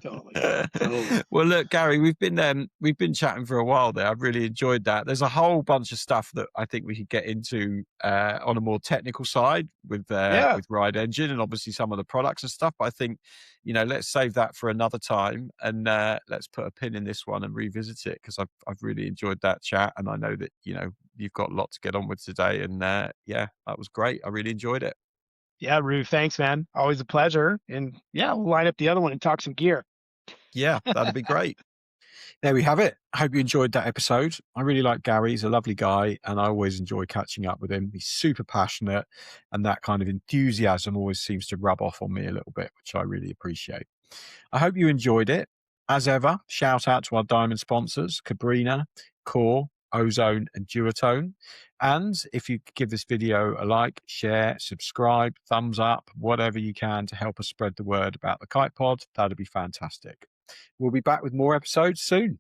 Totally, totally. Well, look, Gary, we've been chatting for a while there. I've really enjoyed that. There's a whole bunch of stuff that I think we could get into on a more technical side Yeah, with Ride Engine and obviously some of the products and stuff. But I think, let's save that for another time and let's put a pin in this one and revisit it because I've really enjoyed that chat and I know that you've got a lot to get on with today. And yeah, that was great. I really enjoyed it. yeah, Rue. Thanks, man. Always a pleasure. And yeah, we'll line up the other one and talk some gear. Yeah, that'd be great. There we have it. I hope you enjoyed that episode. I really like Gary. He's a lovely guy, and I always enjoy catching up with him. He's super passionate, and that kind of enthusiasm always seems to rub off on me a little bit, which I really appreciate. I hope you enjoyed it. As ever, shout out to our diamond sponsors, Cabrina, Core, Ozone, and Duotone. And if you could give this video a like, share, subscribe, thumbs up, whatever you can to help us spread the word about the Kite Pod, that'd be fantastic. We'll be back with more episodes soon.